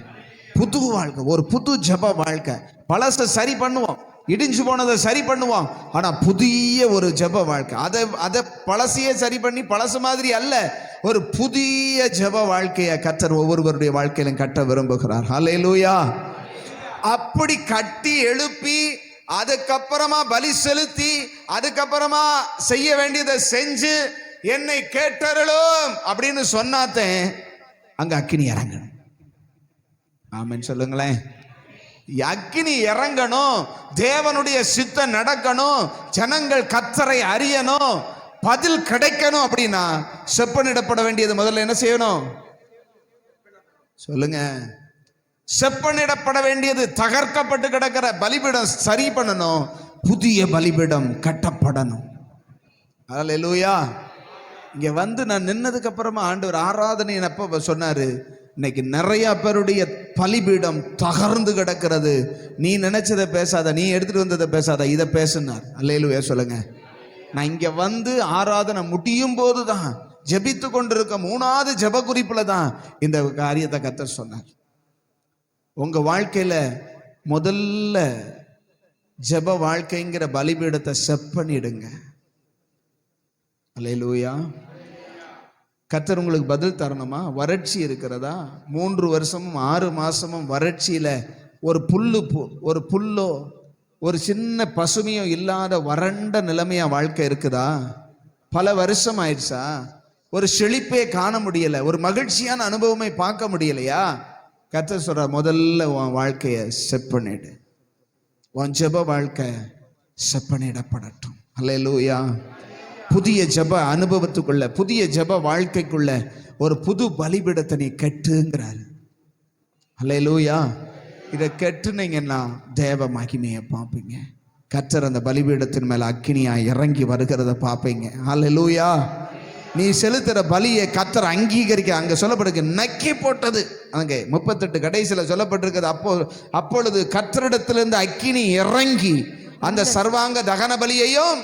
புது வாழ்க்கை, ஒரு புது ஜெப வாழ்க்கை. பழசை சரி பண்ணுவோம், இடிஞ்சு போனதை சரி பண்ணுவோம். ஆனா புதிய ஒரு ஜெப வாழ்க்கை, அதை பழசையே சரி பண்ணி பழசு மாதிரி அல்ல, ஒரு புதிய ஜெப வாழ்க்கையை கர்த்தர் ஒவ்வொருவருடைய வாழ்க்கையிலும் கட்ட விரும்புகிறார். ஹல்லேலூயா. அப்படி கட்டி எழுப்பி அதுக்கப்புறமா பலி செலுத்தி அதுக்கப்புறமா செய்ய வேண்டியதை செஞ்சு என்னை கேட்டருளும் அப்படின்னு சொன்னாத்தேன் அங்க அக்கினி இறங்கணும். ஆமென் சொல்லுங்களேன். அக்கினி இறங்கணும், தேவனுடைய சித்தம் நடக்கணும், ஜனங்கள் கர்த்தரை அறியணும், பதில் கிடைக்கணும். அப்படின்னா செப்பனிடப்பட வேண்டியது முதல்ல என்ன செய்யணும் சொல்லுங்க? செப்பனிடப்பட வேண்டியது தகர்க்கப்பட்டு கிடக்கிற பலிபீடம் சரி பண்ணணும், புதிய பலிபீடம் கட்டப்படணும். அல்லேலூயா. இங்க வந்து நான் நின்னதுக்கு அப்புறமா ஆண்டவர் ஆராதனை அப்ப சொன்னாரு, இன்னைக்கு நிறைய பேருடைய பலிபீடம் தகர்ந்து கிடக்கிறது. நீ நினைச்சதை பேசாத, நீ எடுத்துட்டு வந்ததை பேசாத, இதை பேசுனார். அல்லேலூயா சொல்லுங்க. நான் இங்க வந்து ஆராதனை முடியும் போதுதான் ஜெபித்து கொண்டிருக்க 3வது ஜெப குறிப்புல தான் இந்த காரியத்தை கர்த்தர் சொன்னார். உங்க வாழ்க்கையில முதல்ல ஜெப வாழ்க்கைங்கிற பலிபீடத்தை செப்பனிடுங்க. அல்லேலூயா. கர்த்தர் உங்களுக்கு பதில் தரணுமா? வறட்சி இருக்கிறதா? 3 வருஷமும் 6 மாசமும் வறட்சியில ஒரு புல்லோ ஒரு சின்ன பசுமையோ இல்லாத வறண்ட நிலைமையா வாழ்க்கை இருக்குதா? பல வருஷம் ஆயிடுச்சா? ஒரு செழிப்பே காண முடியல, ஒரு மகிழ்ச்சியான அனுபவமே பார்க்க முடியலையா? கர்த்தர் சொல்ற, முதல்ல உன் வாழ்க்கைய செப்பனிடு, உன் ஜெப வாழ்க்கை செப்பனிடப்படட்டும். அல்லேலூயா. புதிய ஜெப அனுபவத்துக்குள்ள, புதிய ஜெப வாழ்க்கைக்குள்ள ஒரு புது பலிபீடத்தை நீ கட்டுங்கிறாரு. அல்லேலூயா. இதை கட்டுனீங்கன்னா தேவ மகிமையை பார்ப்பீங்க. கர்த்தர் அந்த பலிபீடத்தின் மேல அக்கினியா இறங்கி வருகிறத பார்ப்பீங்க. அல்லேலூயா. நீ செலுத்துற பலியை கர்த்தர் அங்கீகரிக்க, அங்க சொல்லப்பட்டிருக்கு நக்கி போட்டது. அங்க 38 கடைசியில சொல்லப்பட்டிருக்கிறது, அப்பொழுது கர்த்தரிடத்திலிருந்து அக்கினி இறங்கி அந்த சர்வாங்க தகன பலியையும்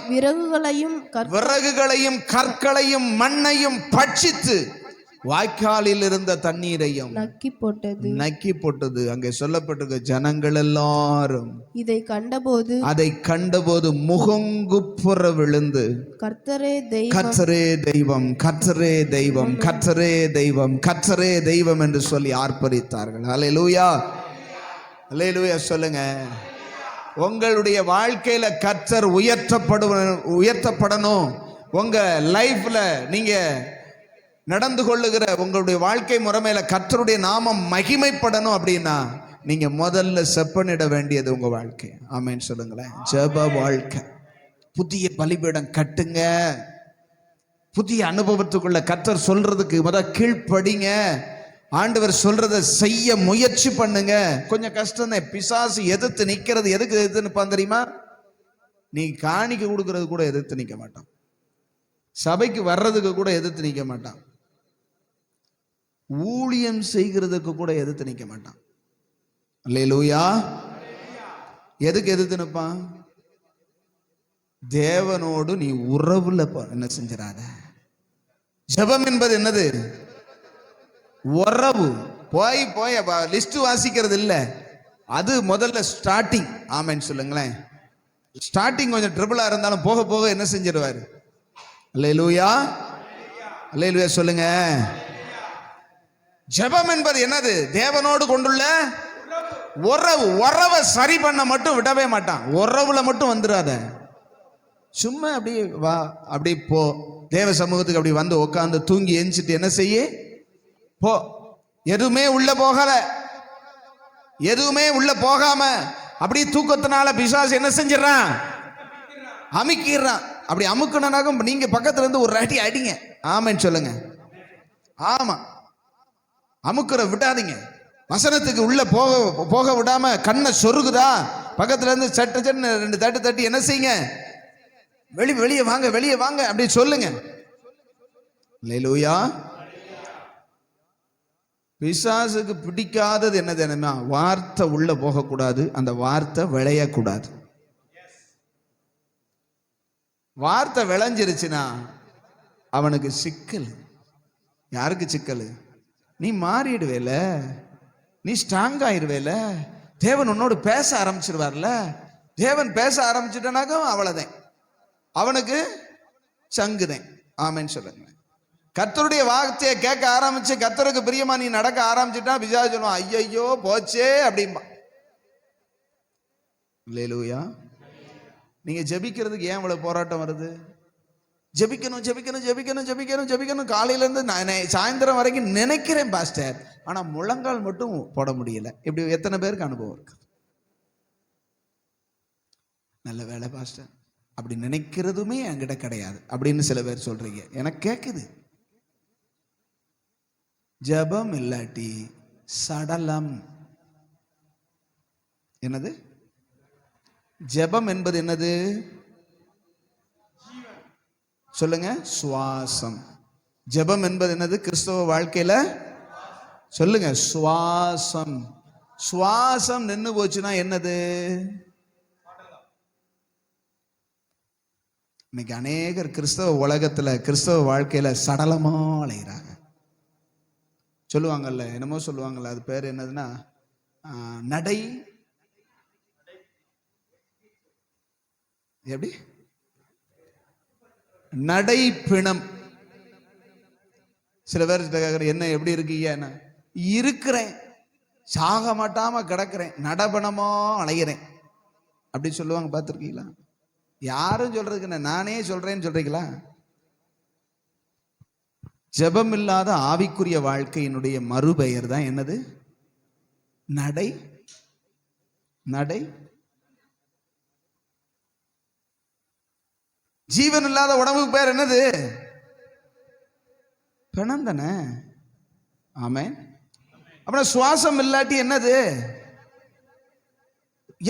விறகுகளையும் கற்களையும் மண்ணையும் பட்சித்து வாய்க்காலில் இருந்த தண்ணீரையும் நக்கி போட்டது. அங்கே சொல்லப்பட்டிருக்க ஜனங்கள் எல்லாரும் அதை கண்டபோது முகங்குப்புற விழுந்து கர்த்தரே தெய்வம், கர்த்தரே தெய்வம், கர்த்தரே தெய்வம், கர்த்தரே தெய்வம் என்று சொல்லி ஆர்ப்பரித்தார்கள். அல்லேலூயா. அல்லேலூயா சொல்லுங்க. உங்களுடைய வாழ்க்கையில கர்த்தர் உயர்த்தப்படணும். உங்க லைஃப்ல நீங்க நடந்து கொள்ளுகிற உங்களுடைய வாழ்க்கை முறைமையில கர்த்தருடைய நாமம் மகிமைப்படணும் அப்படின்னா நீங்க முதல்ல செப்பனிட வேண்டியது உங்க வாழ்க்கை. ஆமென் சொல்லுங்களேன். ஜெப வாழ்க்கை, புதிய பலிபீடம் கட்டுங்க. புதிய அனுபவத்துக்குள்ள கர்த்தர் சொல்றதுக்கு முதல் கீழ்ப்படிங்க. ஆண்டவர் சொல்றதை செய்ய முயற்சி பண்ணுங்க. கொஞ்சம் கஷ்டம் தான். பிசாசு எதிர்த்து நிக்கிறது எதுக்கு எதிர்த்து நிற்பான் தெரியுமா? நீ காணிக்க கொடுக்கறது கூட எதிர்த்து நிற்க மாட்டான், சபைக்கு வர்றதுக்கு கூட எதிர்த்து நிற்க மாட்டான், ஊழியம் செய்கிறதுக்கு கூட எதிர்த்து நிற்க மாட்டான். அல்லேலூயா. எதுக்கு எதிர்த்து நிற்பான்? தேவனோடு நீ உறவுல என்ன செஞ்சிடாத. ஜெபம் என்பது என்னது? உறவு. போய் லிஸ்ட் வாசிக்கிறது இல்ல, அது முதல்ல ஸ்டார்டிங். ஆமென் சொல்லுங்களேன். ஸ்டார்டிங் கொஞ்சம் ட்ரிபிளா இருந்தாலும் போக போக என்ன செஞ்சிருவாரு? அல்லேலூயா. அல்லேலூயா சொல்லுங்க. ஜெபம் என்பது என்னது? தேவனோடு கொண்டுள்ள உறவு. உறவை சரி பண்ண மட்டும் விடவே மாட்டான். உறவுல மட்டும் வந்துடாத. சும்மா அப்படி வா, அப்படி போ, தேவ சமூகத்துக்கு அப்படி வந்து உட்காந்து தூங்கி எஞ்சிட்டு என்ன செய்ய போ. எதுவுமே உள்ள போகல, எதுவுமே உள்ள போகாம அப்படி தூக்கத்தினால பிசாசு என்ன செஞ்சிடறான்? அமுக்கிடுறான். அப்படி அமுக்கணும்னாக்க நீங்க பக்கத்துல இருந்து ஒரு அடி அடிங்க. ஆமென்னு சொல்லுங்க. ஆமா, அமுக்குற விடாதீங்க. வசனத்துக்கு உள்ள போக விடாம கண்ணை சொருகுதா, பக்கத்துல இருந்து சட்டு சட்டு 2 தட்டு தட்டி என்ன செய்யுங்க? வெளியே வாங்க, வெளியே வாங்க அப்படி சொல்லுங்க. அல்லேலூயா. பிசாசுக்கு பிடிக்காதது என்ன தெரியுமா? வார்த்தை உள்ள போகக்கூடாது, அந்த வார்த்தை விளையக்கூடாது. வார்த்தை விளைஞ்சிருச்சுன்னா அவனுக்கு சிக்கல். யாருக்கு சிக்கல்? நீ மாறிடுவேல, நீ ஸ்ட்ராங் ஆயிடுவேல, தேவன் உன்னோடு பேச ஆரம்பிச்சிருவார்ல. தேவன் பேச ஆரம்பிச்சுட்டனாக்கா அவ்வளவுதான், அவனுக்கு சங்குதேன். ஆமென்னு சொல்லுங்க. கர்த்தருடைய வார்த்தையை கேட்க ஆரம்பிச்சு கர்த்தருக்கு பிரியமா நீ நடக்க ஆரம்பிச்சுட்டா பிசாசு சொல்லுவான், ஐயையோ போச்சே அப்படிம்பா. அல்லேலூயா. நீங்க ஜெபிக்கிறதுக்கு ஏன் இவ்வளவு போராட்டம் வருது? ஜெபிக்கணும் ஜெபிக்கணும் ஜெபிக்கணும் ஜெபிக்கணும் ஜெபிக்கணும் காலையில இருந்து நான் சாயந்தரம் வரைக்கும் நினைக்கிறேன் பாஸ்டர், ஆனா முழங்கால் மட்டும் போட முடியல. இப்படி எத்தனை பேருக்கு அனுபவம் இருக்கு? நல்ல வேலை பாஸ்டர், அப்படி நினைக்கிறதுமே என்கிட்ட கிடையாது அப்படின்னு சில பேர் சொல்றீங்க. எனக்கு கேக்குது. ஜெபம் இல்லாட்டி சடலம். என்னது ஜெபம் என்பது? என்னது சொல்லுங்க? சுவாசம். ஜெபம் என்பது என்னது கிறிஸ்தவ வாழ்க்கையில? சொல்லுங்க, சுவாசம். சுவாசம் நின்னு போச்சுன்னா என்னது? இன்னைக்கு அநேகர் கிறிஸ்தவ உலகத்துல கிறிஸ்தவ வாழ்க்கையில சடலமா அலைகிறாங்க. சொல்லுவாங்கல்ல, என்னமோ சொல்லுவாங்கல்ல, அது பேர் என்னதுன்னா நடை, எப்படி நடை பிணம். சில பேர் என்ன எப்படி இருக்கீங்க? இருக்கிறேன், சாக மாட்டாம கிடக்கிறேன், நடபணமா அலைகிறேன் அப்படி சொல்லுவாங்க. பார்த்துருக்கீங்களா? யாரும் சொல்றதுக்கு நானே சொல்றேன்னு சொல்றீங்களா? ஜெபம் இல்லாத ஆவிக்குரிய வாழ்க்கையினுடைய மறுபெயர் தான் என்னது? நடை. நடை. ஜீவன் இல்லாத உடம்புக்கு பேர் என்னது? பிணம் தானே. ஆமென். அப்புறம் சுவாசம் இல்லாட்டி என்னது?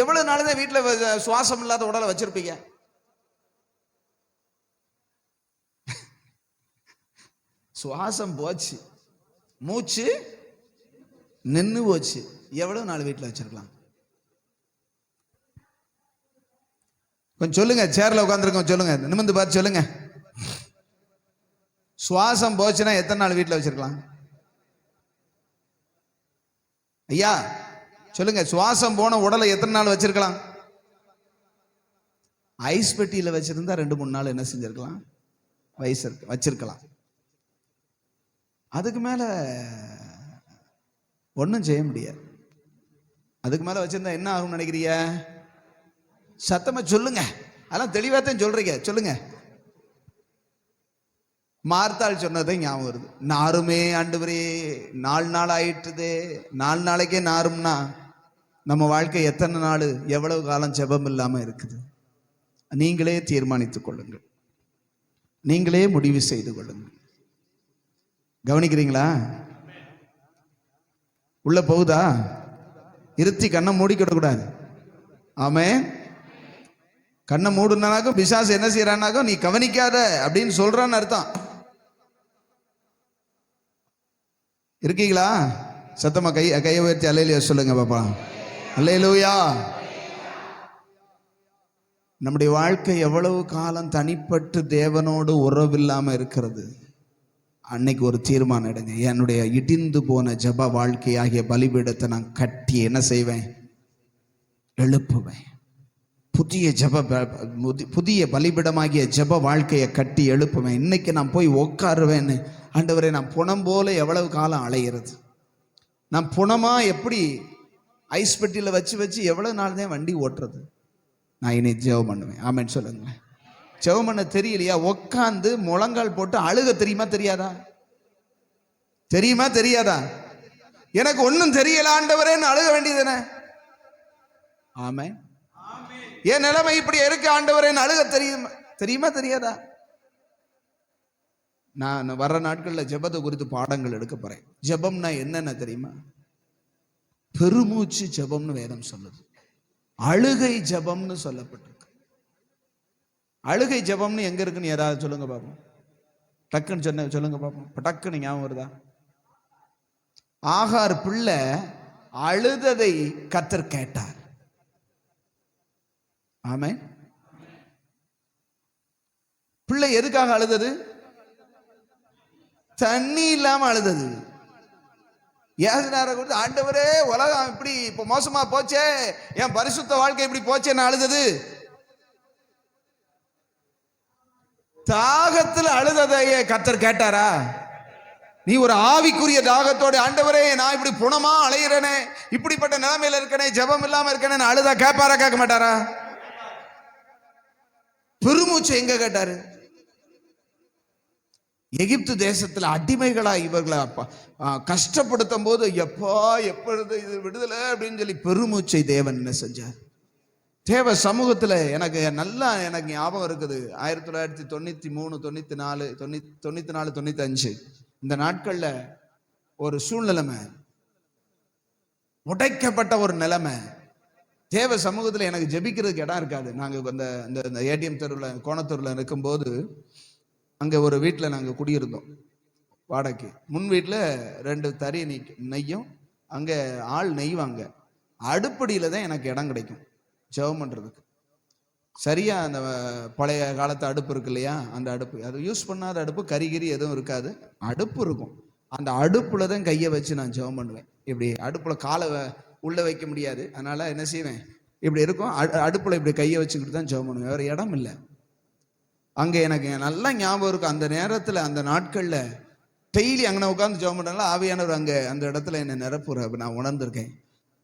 எவ்வளவு நாளுதான் வீட்டுல சுவாசம் இல்லாத உடலை வச்சிருப்பீங்க? சுவாசம் போச்சு, மூச்சு நின்னு போச்சு, எவ்வளவு நாள் வீட்டில் வச்சிருக்கலாம்? கொஞ்சம் சொல்லுங்க. சேர்ல உட்காந்துருக்கோம், சொல்லுங்க, நிமிர்ந்து பார்த்து சொல்லுங்க. சுவாசம் போச்சுன்னா எத்தனை நாள் வீட்டில் வச்சிருக்கலாம்? ஐயா சொல்லுங்க, சுவாசம் போன உடலை எத்தனை நாள் வச்சிருக்கலாம்? ஐஸ் பெட்டியில வச்சிருந்தா 2-3 நாள் என்ன செஞ்சிருக்கலாம்? வச்சிருக்கலாம். அதுக்கு மேல ஒன்றும் செய்ய முடியாது. அதுக்கு மேல வச்சிருந்தா என்ன ஆகும்னு நினைக்கிறீங்க? சத்தமா சொல்லுங்க. அதெல்லாம் தெளிவாத்தான் சொல்றீங்க, சொல்லுங்க. மார்த்தாள் சொன்னதை ஞாபகம் வருது. நாருமே ஆண்டவரே, 4 நாள் ஆயிட்டுதே. 4 நாளைக்கே நாரும்னா நம்ம வாழ்க்கை எத்தனை நாள், எவ்வளவு காலம் ஜெபம் இல்லாம இருக்குது? நீங்களே தீர்மானித்துக் கொள்ளுங்கள், நீங்களே முடிவு செய்து கொள்ளுங்கள். கவனிக்கிறீங்களா? உள்ள போகுதா? இருத்தி கண்ணை மூடிக்கிட கூடாது. ஆமென். கண்ணை மூடுனாக்கும் பிசாசு என்ன செய்யறானாக்கும் நீ கவனிக்காத அப்படின்னு சொல்றான்னு அர்த்தம். இருக்கீங்களா? சத்தமா கையை உயர்த்தி அல்லேலூயா சொல்லுங்க பாப்பா. அல்லேலூயா. நம்முடைய வாழ்க்கை எவ்வளவு காலம் தனிப்பட்டு தேவனோடு உறவில்லாம இருக்கிறது? அன்னைக்கு ஒரு தீர்மானம் எடுங்க. என்னுடைய இடிந்து போன ஜப வாழ்க்கையாகிய பலிபீடத்தை நான் கட்டி என்ன செய்வேன்? எழுப்புவேன், புதிய பலிபிடமாகிய ஜெப வாழ்க்கையை கட்டி எழுப்புவேன். இன்னைக்கு நான் போய் உட்காருவேன்னு. ஆண்டவரே, நான் புணம் போல எவ்வளவு காலம் அலையிறது? நான் புணமா எப்படி ஐஸ் பெட்டியில் வச்சு எவ்வளவு நாள் தான் வண்டி ஓட்டுறது? நான் இனி ஜெபம் பண்ணுவேன். ஆமென் சொல்லுங்களேன். ஜெபம் பண்ண தெரியலையா? உட்காந்து முழங்கால் போட்டு அழுக தெரியுமா தெரியாதா? தெரியுமா தெரியாதா? எனக்கு ஒன்றும் தெரியல ஆண்டவரேன்னு அழுக வேண்டியதுதானே? ஆமென். என் நிலைமை இப்படி இருக்கு ஆண்டவரேன்னு அழுக தெரியுமா தெரியாதா? நான் வர்ற நாட்கள்ல ஜெபத்தை குறித்து பாடங்கள் எடுக்க போறேன். ஜெபம்னா என்னென்ன தெரியுமா? பெருமூச்சு ஜெபம்னு வேதம் சொல்லுது. அழுகை ஜெபம்னு சொல்லப்பட்டிருக்கு. அழுகை ஜெபம்னு எங்க இருக்குன்னு ஏதாவது சொல்லுங்க பாப்போம். டக்குன்னு சொல்லுங்க பாப்போம். டக்குன்னு ஞாபகம் வருதா? ஆகார் பிள்ளை அழுததை கர்த்தர் கேட்டார். ஆமென். பிள்ளை எதுக்காக அழுதது? தண்ணி இல்லாம அழுதது. ஆண்டவரே, உலகம் இப்படி இப்ப மோசமா போச்சே, என் பரிசுத்த வாழ்க்கை இப்படி போச்சே நான் அழுதது. தாகத்தில் அழுததையே கர்த்தர் கேட்டாரா? நீ ஒரு ஆவிக்குரிய தாகத்தோட, ஆண்டவரே நான் இப்படி புணமா அலையிறனே, இப்படிப்பட்ட நிலைமையில இருக்கனே, ஜெபம் இல்லாம இருக்கனே அழுதா கேட்பாரா கேட்க மாட்டாரா? பெருமூச்சு எங்க கேட்டாரு? எகிப்து தேசத்துல அடிமைகளா இவர்களை கஷ்டப்படுத்தும் போது எப்பொழுது இது விடுதலை அப்படின்னு சொல்லி பெருமூச்சை தேவன் என்ன செஞ்சார்? தேவ சமூகத்துல எனக்கு ஞாபகம் இருக்குது. 1993, 94, 95 இந்த நாட்கள்ல ஒரு சூழ்நிலைமை, உடைக்கப்பட்ட ஒரு நிலைமை. தேவ சமூகத்துல எனக்கு ஜெபிக்கிறதுக்கு இடம் இருக்காது. நாங்க இந்த ஏடிஎம் தெருவில் கோணத்தூர்ல இருக்கும்போது அங்க ஒரு வீட்டில் நாங்கள் குடியிருந்தோம் வாடகைக்கு. முன் வீட்டில் 2 தறி நெய்யும், அங்கே ஆள் நெய்வாங்க. அடுப்படியில் தான் எனக்கு இடம் கிடைக்கும் ஜெபம் பண்ணுறதுக்கு. சரியா அந்த பழைய காலத்து அடுப்பு இருக்கு இல்லையா, அந்த அடுப்பு, அது யூஸ் பண்ணாத அடுப்பு, கறிகிரி எதுவும் இருக்காது, அடுப்பு இருக்கும். அந்த அடுப்புல தான் கையை வச்சு நான் ஜெபம் பண்ணுவேன். இப்படி அடுப்புல காலை உள்ள வைக்க முடியாது, அதனால என்ன செய்வேன், இப்படி இருக்கும், அடுப்புல இப்படி கையை வச்சுக்கிட்டு தான் ஜெபம் பண்ணுவேன். வேற இடம் இல்லை. அங்கே எனக்கு நல்லா ஞாபகம் இருக்கும். அந்த நேரத்தில் அந்த நாட்கள்ல டெய்லி அங்கே உட்காந்து ஜெபம் பண்ணால ஆவியானவர் அங்கே அந்த இடத்துல என்னை நிரப்புற நான் உணர்ந்திருக்கேன்.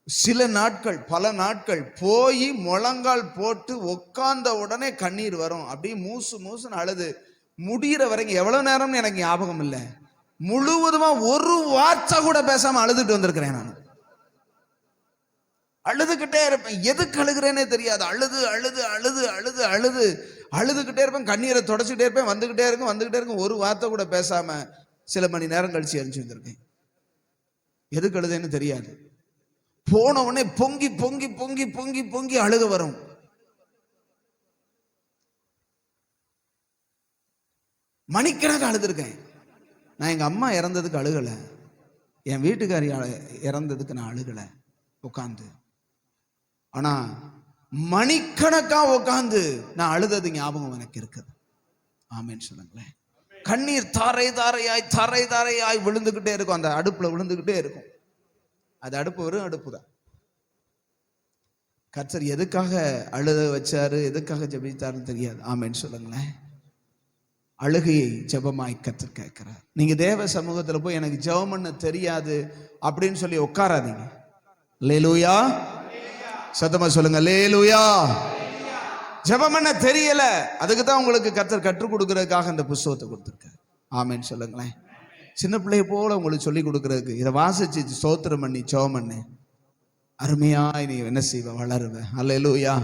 சில நாட்கள், பல நாட்கள் போய் முழங்கால் போட்டு உட்கார்ந்த உடனே கண்ணீர் வரும். அப்படியே மூசுன்னு அழுது முடிகிற வரைக்கும் எவ்வளவு நேரம்னு எனக்கு ஞாபகம் இல்லை. முழுவதுமா ஒரு வார்த்தை கூட பேசாம அழுதுட்டு வந்திருக்கிறேன். நான் அழுதுகிட்டே இருப்பேன். எதுக்கு அழுகிறேனே தெரியாது. அழுதுகிட்டே இருப்பேன். கண்ணீரை தொடச்சிக்கிட்டே இருப்பேன். வந்துகிட்டே இருக்கும். ஒரு வார்த்தை கூட பேசாம சில மணி நேரம் கழிச்சு எரிஞ்சு வந்திருக்கேன். எதுக்கு அழுதேன்னு தெரியாது. போன உடனே பொங்கி பொங்கி பொங்கி பொங்கி பொங்கி அழுக வரும். மணிக்கணக்கு அழுதுருக்கேன். நான் எங்க அம்மா இறந்ததுக்கு அழுகலை, என் வீட்டுக்காரி இறந்ததுக்கு நான் அழுகலை உட்காந்து. ஆனா மணிக்கணக்கா உட்காந்து நான் அழுதது ஞாபகம் எனக்கு இருக்குது. ஆமென் சொல்லுங்களேன். கண்ணீர் தாரை தாரையாய் விழுந்துகிட்டே இருக்கும். அந்த அடுப்புல விழுந்துகிட்டே இருக்கும். அது அடுப்பு வெறும் அடுப்பு தான். கர்த்தர் எதுக்காக அழுத வச்சாரு, எதுக்காக ஜெபித்தாருன்னு தெரியாது. ஆமென் சொல்லுங்களேன். அழுகையை ஜெபமாய் கர்த்தர் கேட்கிறார். நீங்க தேவ சமூகத்துல போய் எனக்கு ஜெபம் பண்ண தெரியாது அப்படின்னு சொல்லி உட்காராதீங்க. அல்லேலூயா. சத்தமா சொல்லுங்க அல்லேலூயா. ஜெபம் பண்ண தெரியல, அதுக்கு தான் உங்களுக்கு கர்த்தர் கற்றுக் கொடுக்கறதுக்காக இந்த புத்தகத்தை கொடுத்திருக்காரு. ஆமென் சொல்லுங்களேன். சின்ன பிள்ளைய போல உங்களுக்கு சொல்லி கொடுக்கறதுக்கு இதை வாசிச்சு ஸ்தோத்திரம் பண்ணி ஜெபம் பண்ணு, அருமையா நீ என்ன செய்வ, வளருவ. அல்லேலூயா.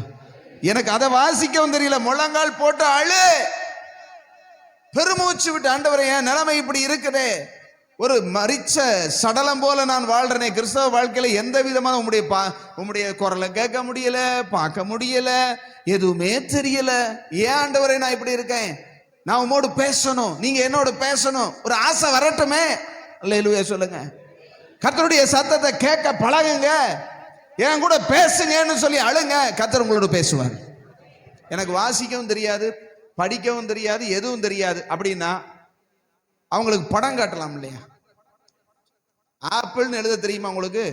எனக்கு அதை வாசிக்கவும் தெரியல, முழங்கால் போட்டு அழு, பெருமூச்சு விட்டு, ஆண்டவரே என் நிலைமை இப்படி இருக்குதே, ஒரு மரிச்ச சடலம் போல நான் வாழ்றேனே, கிறிஸ்தவ வாழ்க்கையில எந்த விதமான உம்முடைய குரலை கேட்க முடியல, பார்க்க முடியல, எதுவுமே தெரியல. ஏன் ஆண்டவரே நான் இப்படி இருக்கேன்? நான் உம்மோடு பேசணும், நீங்க என்னோட பேசணும், ஒரு ஆசை வரட்டுமே. அல்லேலூயா சொல்லுங்க. கர்த்தருடைய சத்தத்தை கேட்க பழகுங்க, என் கூட பேசுங்கன்னு சொல்லி அழுங்க, கர்த்தர் உங்களோட பேசுவார். எனக்கு வாசிக்கவும் தெரியாது, படிக்கவும் தெரியாது, எதுவும் தெரியாது அப்படின்னா அவங்களுக்கு படம் காட்டலாம் இல்லையா? ஆப்பிள்னு எழுத தெரியுமா உங்களுக்கு?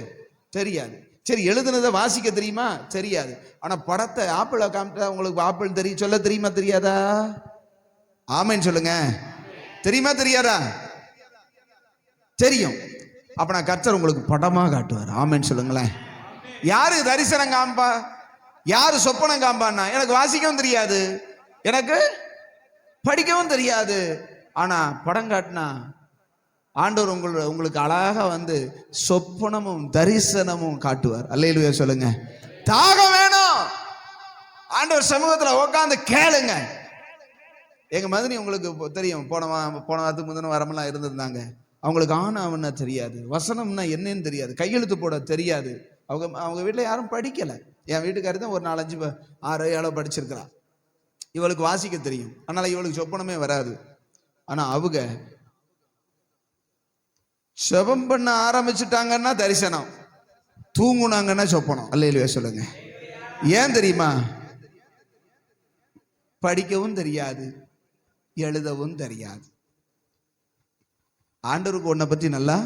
தெரியாது. சரி, எழுதுனதை வாசிக்க தெரியுமா? தெரியாது. ஆனா படத்தை ஆப்பிள காமிட்டா உங்களுக்கு ஆப்பிள் தெரியும், சொல்ல தெரியுமா தெரியாதா? ஆமென் சொல்லுங்க. தெரியுமா தெரியாதா? தெரியும். அப்ப நான் கர்த்தர் உங்களுக்கு படமா காட்டுவார். ஆமென் சொல்லுங்களேன். யாரு தரிசனம் காம்பா, யாரு சொப்பனம் காம்பான்னா, எனக்கு வாசிக்கவும் தெரியாது, எனக்கு படிக்கவும் தெரியாது. ஆனா படம் காட்டினா ஆண்டவர் உங்களுக்கு அழகா வந்து சொப்பனமும் தரிசனமும் காட்டுவார். அல்லேலூயா சொல்லுங்க. தாகம் வேணும், ஆண்டவர் சமூகத்துல உட்கார்ந்து கேளுங்க. எங்க மதனி உங்களுக்கு தெரியும், போன வாரத்துக்கு முந்தின வாரமெல்லாம் இருந்திருந்தாங்க. அவங்களுக்கு ஆனாவன்னா தெரியாது, வசனம்னா என்னன்னு தெரியாது, கையெழுத்து போட தெரியாது. அவங்க வீட்டில் யாரும் படிக்கல. என் வீட்டுக்காரி தான் ஒரு 4, 5, 6, 7 படிச்சிருக்கிறா. இவளுக்கு வாசிக்க தெரியும், அதனால இவளுக்கு சொப்பனமே வராது. ஆனா அவங்க செபம் பண்ண ஆரம்பிச்சுட்டாங்கன்னா தரிசனம், தூங்குனாங்கன்னா சொப்பனம். அல்லேலூயா சொல்லுங்க. ஏன் தெரியுமா? படிக்கவும் தெரியாது, எழுதவும் தெரியாது. ஆண்டவருக்கு உன்னை பத்தி நல்லா,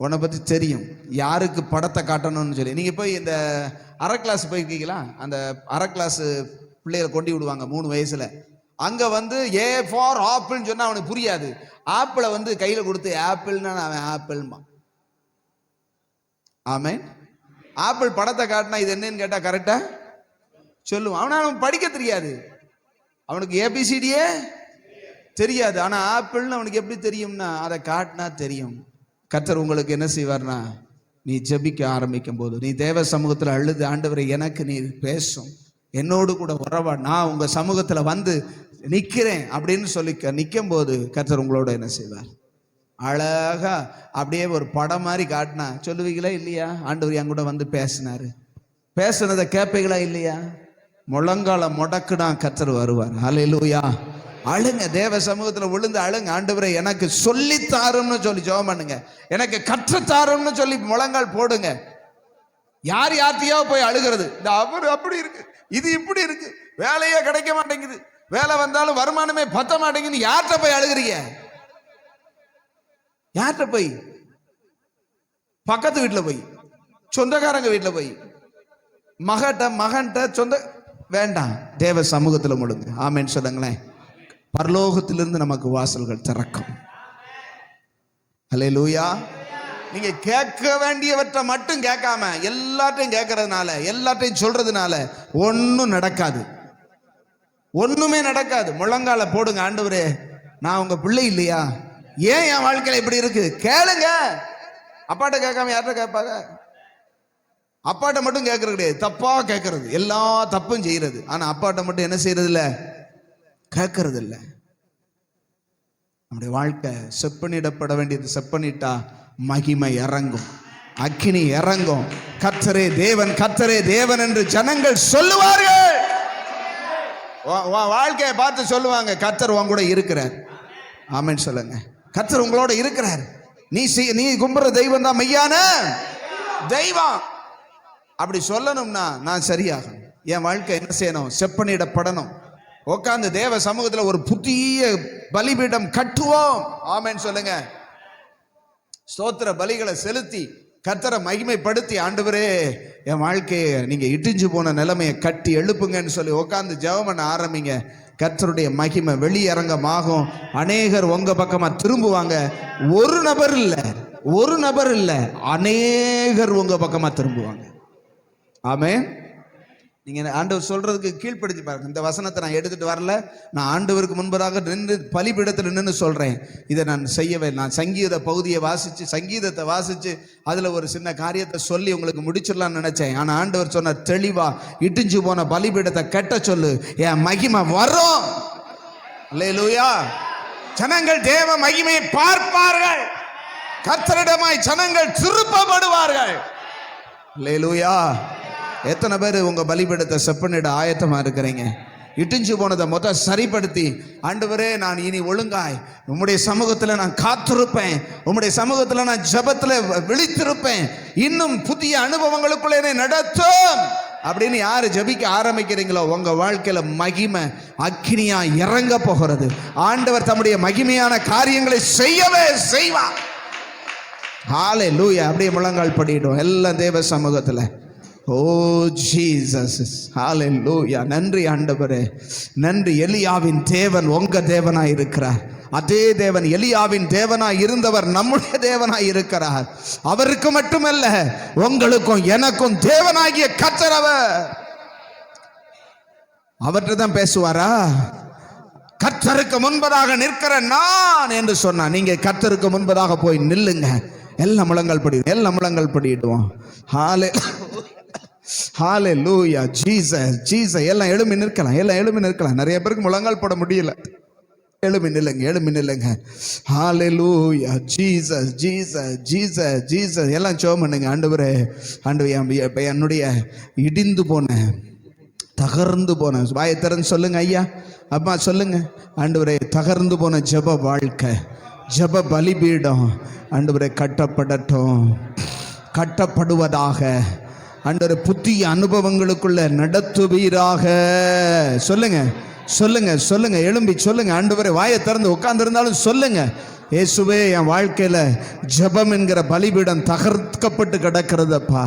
உன்னை பத்தி தெரியும். யாருக்கு படத்தை காட்டணும்னு சொல்லி நீங்க போய் இந்த அரை கிளாஸ் போயிருக்கீங்களா? அந்த அரை கிளாஸ் பிள்ளைகளை கொண்டு விடுவாங்க 3 வயசுல. அங்க வந்து ஏ ஃபார் ஆப்பிள்னு சொன்னா அவனுக்கு புரியாது. ஆப்பிளை வந்து கையில கொடுத்து ஆப்பிள்னா அவன் ஆப்பிள்மா. ஆமென். ஆப்பிள் படத்தை காட்டினா இது என்னன்னு கேட்டா கரெக்டா சொல்லுவான். அவனுக்கு படிக்க தெரியாது, அவனுக்கு ஏபிசிடியே தெரியாது. ஆனா ஆப்பிள்னு அவனுக்கு எப்படி தெரியும்னா, அதை காட்டினா தெரியும். கர்த்தர் உங்களுக்கு என்ன செய்வார்னா, நீ ஜெபிக்க ஆரம்பிக்கும் போது, நீ தேவ சமூகத்தில் அழுது, ஆண்டவரை எனக்கு நீ பேசும், என்னோடு கூட உறவா, நான் உங்க சமூகத்துல வந்து நிக்கிறேன் அப்படின்னு சொல்லி நிற்கும் போது கர்த்தர் உங்களோட என்ன செய்வார்? அழகா அப்படியே ஒரு படம் மாதிரி காட்டினா சொல்லுவீங்களா இல்லையா? ஆண்டவர் என் கூட வந்து பேசினாரு, பேசுனதை கேட்பீங்களா இல்லையா? முழங்கால முடக்குனா கர்த்தர் வருவார். ஹல்லேலூயா. அழுங்க, தேவ சமூகத்துல விழுந்து அழுங்க. ஆண்டவரை எனக்கு சொல்லித்தாருன்னு சொல்லி ஜெபம் பண்ணுங்க, எனக்கு கற்றுத்தாருன்னு சொல்லி முழங்கால் போடுங்க. யார் யார்த்தையோ போய் அழுகிறது, இந்த அவர் அப்படி இருக்கு, இது இப்படி இருக்கு, வேலையே கிடைக்க மாட்டேங்குது, வேலை வந்தாலும் வருமானமே பத்த மாட்டேங்குது, யார்கிட்ட போய் அழுகிறீங்க? யார்கிட்ட போய்? பக்கத்து வீட்டுல போய், சொந்தக்காரங்க வீட்டுல போய், மகன்கிட்ட சொந்த வேண்டாம், தேவ சமூகத்துல முழுங்க. ஆமென் சொல்லுங்களேன். பரலோகத்திலிருந்து நமக்கு வாசல்கள் திறக்கும். அல்லேலூயா. நீங்க கேட்க வேண்டியவற்றை மட்டும் கேட்காம எல்லாத்தையும் கேட்கறதுனால, எல்லாத்தையும் சொல்றதுனால ஒன்னும் நடக்காது, ஒண்ணுமே நடக்காது. முழங்கால போடுங்க, ஆண்டவரே நான் உங்க பிள்ளை இல்லையா, ஏன் என் வாழ்க்கையில இப்படி இருக்கு கேளுங்க. அப்பாட்ட கேட்காம யார்கிட்ட கேட்பாங்க? அப்பாட்ட மட்டும் கேட்கறது கிடையாது, தப்பா கேட்கறது, எல்லா தப்பும் செய்யறது. ஆனா அப்பாட்ட மட்டும் என்ன செய்யறது இல்ல, கேட்கறது இல்லை. நம்முடைய வாழ்க்கை செப்பனிடப்பட வேண்டியது செப்பனிட்டா மகிமை இறங்கும், அக்கினி இறங்கும். கர்த்தரே தேவன், கர்த்தரே தேவன் என்று ஜனங்கள் சொல்லுவார்கள். வாழ்க்கையை பார்த்து சொல்லுவாங்க, கர்த்தர் உன் கூட இருக்கிறார். ஆமென் சொல்லுங்க. கர்த்தர் உங்களோட இருக்கிறார். நீ கும்புற தெய்வம் தான் மெய்யான தெய்வம். அப்படி சொல்லணும்னா நான் சரியாகணும். என் வாழ்க்கை என்ன செய்யணும்? செப்பனிடப்படணும். உட்கார்ந்து தேவ சமூகத்தில் ஒரு புதிய பலிபீடம் கட்டுவோம். ஆமென் சொல்லுங்க. ஸ்தோத்திர பலிகளை செலுத்தி கர்த்தரை மகிமைப்படுத்தி, ஆண்டவரே என் வாழ்க்கையை நீங்க இடிஞ்சு போன நிலைமையை கட்டி எழுப்புங்கன்னு சொல்லி உட்கார்ந்து ஜெபம் பண்ண ஆரம்பிங்க. கர்த்தருடைய மகிமை வெளியரங்கமாகும். அநேகர் உங்க பக்கமா திரும்புவாங்க. ஒரு நபர் இல்ல, அநேகர் உங்க பக்கமா திரும்புவாங்க. ஆமென். நீங்க ஆண்டவர் சொல்றதுக்கு கீழ்ப்படுத்தி பாருங்க. இந்த வசனத்தை நான் எடுத்துட்டு வரல, நான் ஆண்டவருக்கு முன்பதாக நின்று பலிபீடத்தில் நின்று சொல்றேன். இதை நான் செய்யவே, நான் சங்கீத பகுதியை வாசிச்சு, சங்கீதத்தை வாசிச்சு அதுல ஒரு சின்ன காரியத்தை சொல்லி உங்களுக்கு முடிச்சிடலாம்னு நினைச்சேன். ஆனா ஆண்டவர் சொன்ன தெளிவா, இடிஞ்சு போன பலிபீடத்தை கட்ட சொல்லு, என் மகிமை வரும். அல்லேலூயா. ஜனங்கள் தேவ மகிமையை பார்ப்பார்கள், கர்த்தரிடமாய் ஜனங்கள் திருப்பப்படுவார்கள். அல்லேலூயா. எத்தனை பேர் உங்க பலிபீடத்தை செப்பனிட ஆயத்தமா இருக்கிறீங்க? இடிஞ்சு போனதை சரிப்படுத்தி, ஆண்டவரே நான் இனி ஒழுங்காய் உம்முடைய சமூகத்தில் நான் காத்திருப்பேன், உம்முடைய சமூகத்தில் நான் ஜெபத்தில் விழித்திருப்பேன், இன்னும் புதிய அனுபவங்களுக்குள்ள என்னை நடத்தும் அப்படின்னு யாரு ஜெபிக்க ஆரம்பிக்கிறீங்களோ உங்க வாழ்க்கையில மகிமை அக்கினியா இறங்க போகிறது. ஆண்டவர் தம்முடைய மகிமையான காரியங்களை செய்யவே செய்வார். ஹalleluya. அப்படியே முழங்கால் படியிடும் எல்லாம் தேவ சமூகத்தில். ஓ ஜீசஸ், ஹalleluya. நன்றி ஆண்டவரே, நன்றி. எலியாவின் தேவன் உங்க தேவனாய் இருக்கிறார். அதே தேவன் எலியாவின் தேவனாய் இருந்தவர் நம்முடைய தேவனாய் இருக்கிறார். அவருக்கு மட்டுமல்ல, உங்களுக்கும் எனக்கும் தேவனாகிய கர்த்தர் அவர். அவர்கிட்ட தான் பேசுவாரா? கர்த்தருக்கு முன்பதாக நிற்கிற நான் என்று சொன்னா, நீங்க கர்த்தருக்கு முன்பதாக போய் நில்லுங்க. எல்லாம் முழங்கால் படிடும், எல்லாம் முழங்கால் படிடுவோம். ஹalleluya. Jesus, Jesus. எல்லாம் எழும்பி நிற்கலாம், எல்லாம் எழும்பி நிற்கலாம். நிறைய பேருக்கு முழங்கால் போட முடியல. எழும்பி நில்லுங்க, எழும்பி நில்லுங்க. ஹalleluya. Jesus, Jesus, Jesus, Jesus. எல்லாம் ஜெபம் பண்ணுங்க. ஆண்டவரே, ஆண்டவரே, என்னுடைய இடிந்து போன, தகர்ந்து போன, வாயை திறந்து சொல்லுங்க ஐயா, அம்மா சொல்லுங்க. ஆண்டவரே, தகர்ந்து போன ஜெப வாழ்க்கை, ஜெப பலிபீடம் ஆண்டவரே கட்டப்படட்டும், கட்டப்படுவதாக. ஆண்டவரே, புதிய அனுபவங்களுக்குள்ள நடத்துவீராக. சொல்லுங்க, சொல்லுங்க, சொல்லுங்க, எழும்பி சொல்லுங்க. ஆண்டவரே, வாயை திறந்து உட்கார்ந்து இருந்தாலும் சொல்லுங்க. இயேசுவே, என் வாழ்க்கையில ஜெபம் என்கிற பலிபீடம் தகர்க்கப்பட்டு கிடக்கிறதப்பா,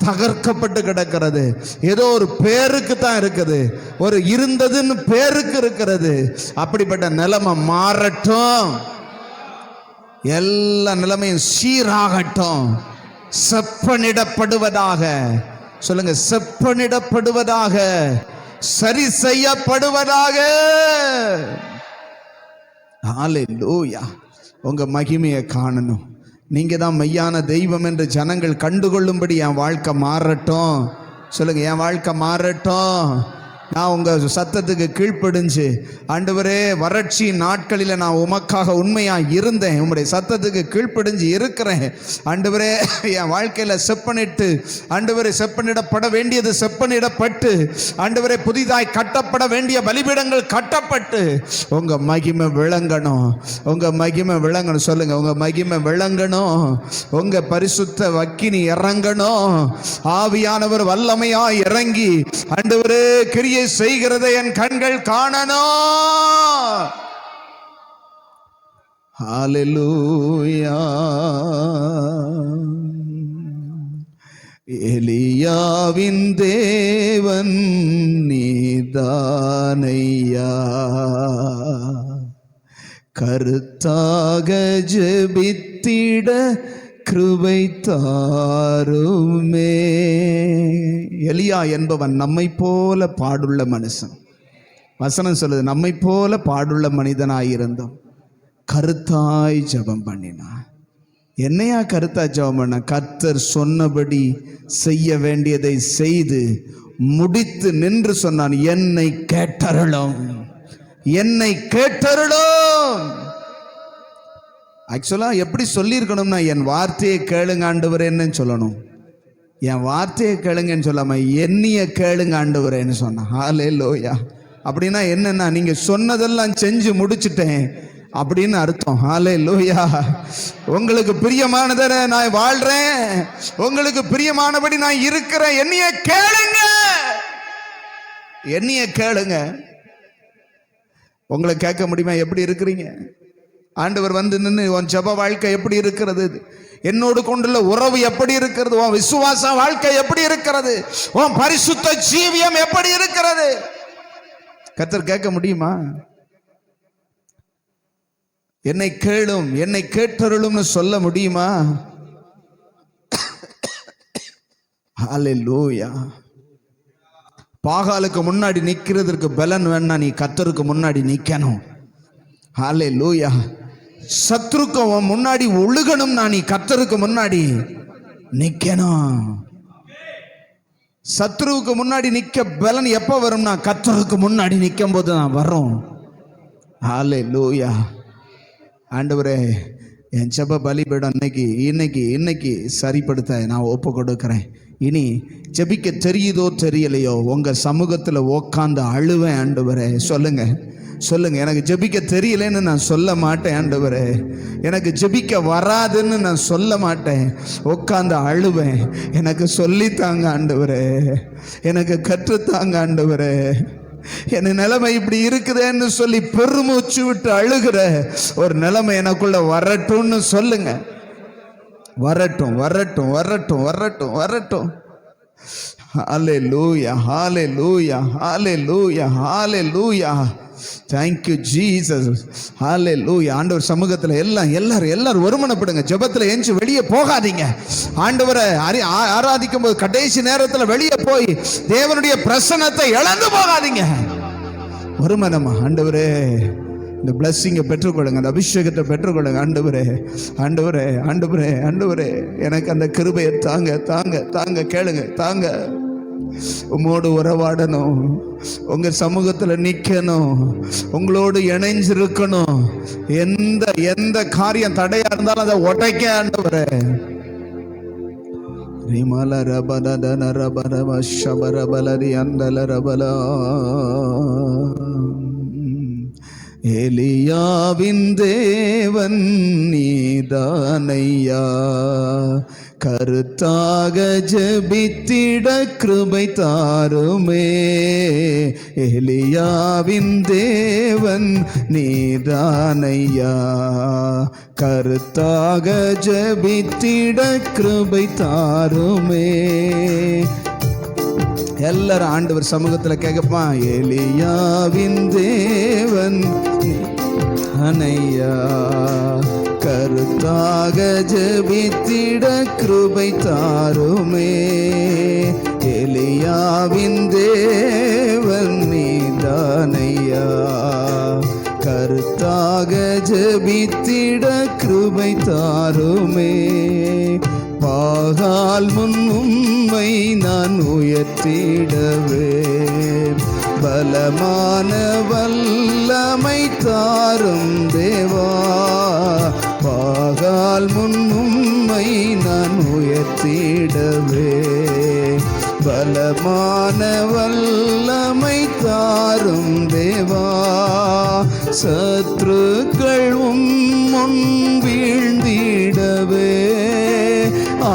தகர்க்கப்பட்டு கிடக்கிறது. ஏதோ ஒரு பேருக்கு தான் இருக்குது, ஒரு இருந்ததுன்னு பேருக்கு இருக்கிறது. அப்படிப்பட்ட நிலைமை மாறட்டும், எல்லா நிலைமையும் சீராகட்டும், செப்பனிடப்படுவதாக. சொல்லுங்க, செப்பனிடப்படுவதாக, சரி செய்யப்படுவதாக. ஹalleluya. உங்க மகிமையை காணணும். நீங்க தான் மெய்யான தெய்வம் என்று ஜனங்கள் கண்டுகொள்ளும்படி என் வாழ்க்கை மாறட்டும். சொல்லுங்க, என் வாழ்க்கை மாறட்டும். நான் உங்க சத்தத்துக்கு கீழ்ப்படிஞ்சு, ஆண்டவரே, வறட்சி நாட்களில் நான் உமக்காக உண்மையா இருந்தேன், உம்முடைய சத்தத்துக்கு கீழ்ப்படிஞ்சு இருக்கிறேன். ஆண்டவரே, என் வாழ்க்கையில செப்பனிட்டு, ஆண்டவரே, செப்பனிடப்பட வேண்டியது செப்பனிடப்பட்டு, ஆண்டவரே, புதிதாய் கட்டப்பட வேண்டிய பலிபீடங்கள் கட்டப்பட்டு உங்க மகிமை விளங்கணும், உங்க மகிமை விளங்கணும். சொல்லுங்க, உங்க மகிமை விளங்கணும், உங்க பரிசுத்த வக்கினி இறங்கணும், ஆவியானவர் வல்லமையா இறங்கி ஆண்டவரே கிரியை செய்கிறதை என் கண்கள் காணணும். ஹalleluya. எலியாவின் தேவன் நீதானையா, கருத்தாக ஜெபித்திட கிருபை தாருமே. எலியா என்பவன் நம்மை போல பாடுள்ள மனுஷன். வசனம் சொல்லுது, நம்மை போல பாடுள்ள மனிதனாயிருந்தோம், கருத்தாய் ஜெபம் பண்ணினான். என்னையா கருத்தாய் ஜெபம் பண்ண? கர்த்தர் சொன்னபடி செய்ய வேண்டியதை செய்து முடித்து நின்று சொன்னான், என்னை கேட்டருளும், என்னை கேட்டருளும். ஆக்சுவலா எப்படி சொல்லியிருக்கணும்னா, என் வார்த்தையை கேளுங்க ஆண்டவரேன்னு சொல்லணும். என் வார்த்தையை கேளுங்கன்னு சொல்லாம என்னைய கேளுங்க ஆண்டவரேன்னு சொன்னான். ஹalleluya. அப்படின்னா என்னன்னா, நீங்க சொன்னதெல்லாம் செஞ்சு முடிச்சுட்டேன் அப்படின்னு அர்த்தம். ஹalleluya. உங்களுக்கு பிரியமானதை நான் வாழ்றேன், உங்களுக்கு பிரியமானபடி நான் இருக்கிறேன், என்னைய கேளுங்க, என்னைய கேளுங்க. உங்களை கேட்க முடியுமா? எப்படி இருக்கிறீங்க? ஆண்டவர் வந்து நின்று, உன் ஜெப வாழ்க்கை எப்படி இருக்கிறது, என்னோடு கொண்டுள்ள உறவு எப்படி இருக்கிறது, உன் விசுவாச வாழ்க்கை எப்படி இருக்கிறது, உன் பரிசுத்த ஜீவியம் எப்படி இருக்கிறது, கர்த்தர் கேட்க முடியுமா? என்னை கேளும், என்னை கேட்டருளும்னு சொல்ல முடியுமா? ஹalleluya. பாகாலுக்கு முன்னாடி நிக்கிறதுக்கு பலன் வேணா, நீ கர்த்தருக்கு முன்னாடி நிக்கணும். ஹalleluya. சத்ருக்கு முன்னாடி ஒழுகணும், நீ கர்த்தருக்கு முன்னாடி நிக்கணும். சத்ருவுக்கு முன்னாடி நிக்க பலன் எப்ப வரும்னா, கர்த்தருக்கு முன்னாடி நிக்கும் போது தான் வரும். ஹalleluya. ஆண்டவரே, என் ஜெப பலிபீடம் இன்னைக்கு சரிப்படுத்த நான் ஒப்பு கொடுக்கிறேன். இனி ஜெபிக்க தெரியுதோ தெரியலையோ, உங்க சமூகத்துல உட்கார்ந்து அழுவேன் ஆண்டவரே. சொல்லுங்க, சொல்லுங்க, எனக்கு ஜெபிக்க தெரியலன்னு நான் சொல்ல மாட்டேன் ஆண்டவரே, எனக்கு ஜெபிக்க வராதுன்னு நான் சொல்ல மாட்டேன், உட்கார்ந்து அழுவேன். எனக்கு சொல்லித்தாங்க ஆண்டவரே, எனக்கு கற்றுத்தாங்க ஆண்டவரே, என் நிலைமை இப்படி இருக்குதேன்னு சொல்லி பெருமூச்சு விட்டு அழுகிற ஒரு நிலைமை எனக்குள்ள வரட்டும்னு சொல்லுங்க. வரட்டும் வரட்டும் வரட்டும் வரட்டும் வரட்டும். ஹalleluya ஹalleluya ஹalleluya ஹalleluya. Thank you Jesus. ஹalleluya. ஆண்டவர் சமூகத்தில் எல்லாரும் ஒருமனப்படுங்க. ஜெபத்தில் எஞ்சி வெளியே போகாதீங்க. ஆண்டவரை ஆராதிக்கும் போது கடைசி நேரத்தில் வெளியே போய் தேவனுடைய பிரசன்னத்தை இழந்து போகாதீங்க. ஒருமனமா ஆண்டவரே இந்த பிளஸ்ஸிங்கை பெற்றுக்கொள்ளுங்க, அந்த அபிஷேகத்தை பெற்றுக்கொள்ளுங்க. ஆண்டவரே ஆண்டவரே ஆண்டவரே ஆண்டவரே எனக்கு அந்த கிருபையை தாங்க தாங்க தாங்க. கேளுங்க, தாங்க. உம்மோடு உறவாடணும், உங்க சமூகத்துல நிக்கணும், உங்களோடு இணைஞ்சிருக்கணும். எந்த காரியம் தடையா இருந்தாலும் அதை உடைக்க ஆண்டவரே. ரிமல ரபதன ரபரவ ஷபரபலரி அந்தல ரபலா. எலியாவின் தேவன் நீதானையா, கருத்தாக ஜெபித்திட கிருபை தாருமே. எலியாவின் தேவன் நீதானையா, கருத்தாக ஜெபித்திட கிருபை தாருமே. எல்லாரும் ஆண்டவர் சமூகத்தில் கேட்கப்பா. எலியாவின் தேவன் அனையா, கருத்தாக ஜெபித்திட கிருபை தாருமே. எலியாவின் தேவன் நீதானையா, கருத்தாக ஜெபித்திட கிருபை தாருமே. பாகால் முன் உம்மை நான் உயர்த்திடவே, பலமான வல்லமை தாரும் தேவா. பாகால் முன் உம்மை நான் உயர்த்திடவே, பலமான வல்லமை தாரும் தேவா. சத்ருக்கள் முன் வீழ்ந்திடவே,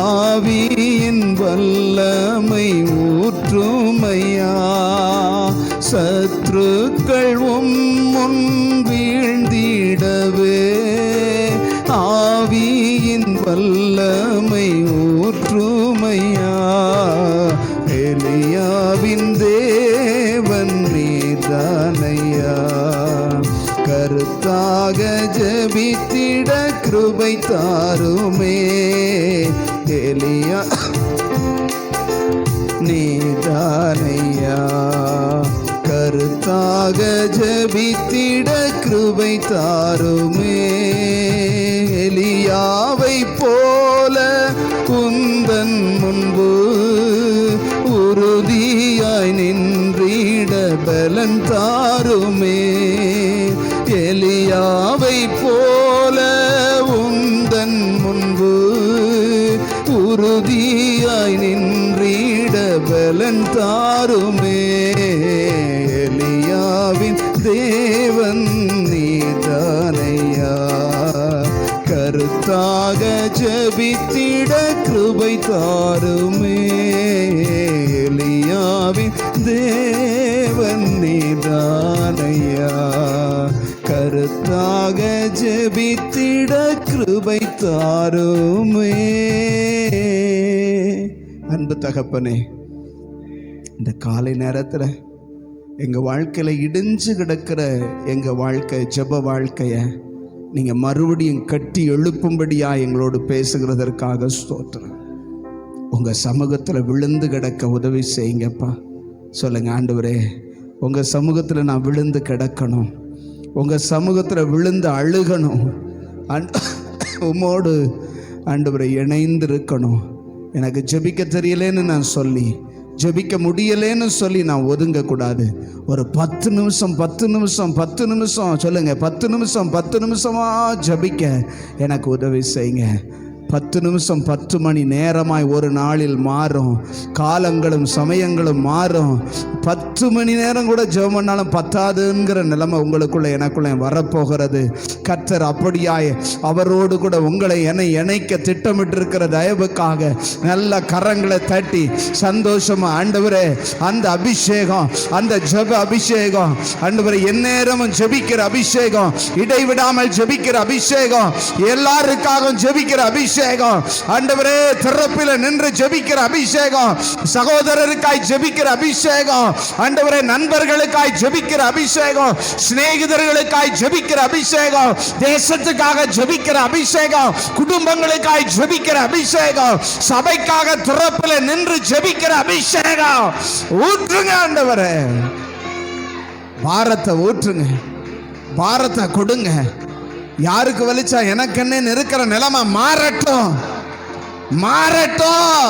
ஆவியின் வல்லமை ஊற்றுமையா. சத்ருக்கள் முன் வீழ்ந்திடவே, ஆவியின் வல்லமை ஊற்றுமையா. எலியாவின் தேவன் நீதானையா, கருத்தாக ஜெபித்திட கிருபை தாருமே. எலியா நீதானையா, கருத்தாக ஜெபித்திட கிருபை தாருமே. எலியாவை போல உந்தன் முன்பு உறுதியாய் நின்றிட பலன் தாருமே. எலியாவை போல உந்தன் முன்பு உறுதியாய் நின்றிட பலன் தாருமே. எலியாவின் தேவன் நீதானையா, கருத்தாக ஜெபித்திட கிருபை தாருமே. எலியாவின் தேவன் நீதானையா, கருத்தாக ஜெபித்திட கிருபை தாருமே. அன்பு தகப்பனே, இந்த காலை நேரத்தில் எங்கள் வாழ்க்கையில் இடிஞ்சு கிடக்கிற எங்கள் வாழ்க்கை, ஜெப வாழ்க்கையை நீங்கள் மறுபடியும் கட்டி எழுப்பும்படியாக எங்களோடு பேசுகிறதற்காக ஸ்தோத்திரம். உங்கள் சமூகத்தில் விழுந்து கிடக்க உதவி செய்யுங்கப்பா. சொல்லுங்கள், ஆண்டவரே உங்கள் சமூகத்தில் நான் விழுந்து கிடக்கணும், உங்கள் சமூகத்தில் விழுந்து அழுகணும், உம்மோடு ஆண்டவரை இணைந்து இருக்கணும். எனக்கு ஜெபிக்க தெரியலேன்னு நான் சொல்லி, ஜெபிக்க முடியலேன்னு சொல்லி நான் ஒதுங்கக்கூடாது. ஒரு 10 நிமிஷம் சொல்லுங்க, 10 நிமிஷமா ஜெபிக்க எனக்கு உதவி செய்யுங்க. 10 நிமிஷம் 10 மணி நேரமாய் ஒரு நாளில் மாறும். காலங்களும் சமயங்களும் மாறும். 10 மணி நேரம் கூட ஜெபம் பண்ணாலும் பத்தாதுங்கிற நிலைமை உங்களுக்குள்ள எனக்குள்ள வரப்போகிறது. கர்த்தர் அப்படியாய் அவரோடு கூட உங்களை இணைக்க திட்டமிட்டிருக்கிற தயவுக்காக நல்ல கரங்களை தட்டி சந்தோஷமா, ஆண்டவரே அந்த அபிஷேகம், அந்த ஜெப அபிஷேகம், ஆண்டவரே எந்நேரமும் ஜெபிக்கிற அபிஷேகம், இடைவிடாமல் ஜெபிக்கிற அபிஷேகம், எல்லாருக்காகவும் ஜெபிக்கிற அபிஷேகம், அபிஷேகம். ஆண்டவரே, திறப்பில நின்று ஜெபிக்கிற அபிஷேகம், சகோதரருக்காய் ஜெபிக்கிற அபிஷேகம், ஆண்டவரே நண்பர்களுக்காய் ஜெபிக்கிற அபிஷேகம், சிநேகிதர்களுக்காய் ஜெபிக்கிற அபிஷேகம், தேசத்துக்காக ஜெபிக்கிற அபிஷேகம், குடும்பங்களுக்காய் ஜெபிக்கிற அபிஷேகம், சபைக்காக திறப்பில நின்று ஜெபிக்கிற அபிஷேகம் ஊற்றுங்க ஆண்டவரே. பாரத்தை ஊற்றுங்க, பாரத்தை கொடுங்க. யாருக்கு வலிச்சா எனக்குன்னு இருக்கிற நிலைமை மாறட்டும், மாறட்டும்.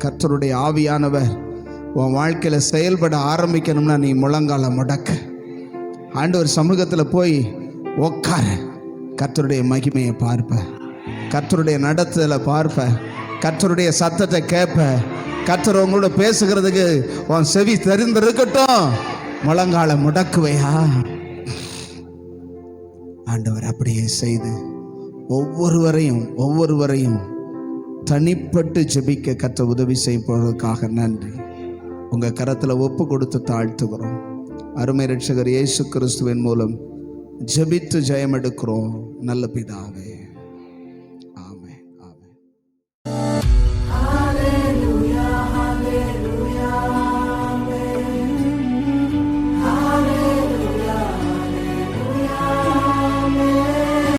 கர்த்தருடைய ஆவியானவர் உன் வாழ்க்கையில செயல்பட ஆரம்பிக்கணும்னா நீ முழங்கால முடக்கு, ஆண்டவர் சமூகத்தில் போய் உட்கார. கர்த்தருடைய மகிமையை பார்ப்ப, கர்த்தருடைய நடத்துதலை பார்ப்ப, கர்த்தருடைய சத்தத்தை கேட்ப. கர்த்தர் உங்களோட பேசுகிறதுக்கு உன் செவி தெரிந்திருக்கட்டும். முழங்கால முடக்குவையா? ஆண்டவர் அப்படியே செய்து ஒவ்வொருவரையும் தனிப்பட்டு ஜெபிக்க கர்த்தர் உதவி செய்வதற்காக நன்றி. உங்க கரத்துல ஒப்பு கொடுத்து தாழ்த்துகிறோம். அருமை இரட்சகர் இயேசு கிறிஸ்துவின் மூலம் ஜெபித்து ஜெயம் எடுக்கிறோம் நல்ல பிதாவே.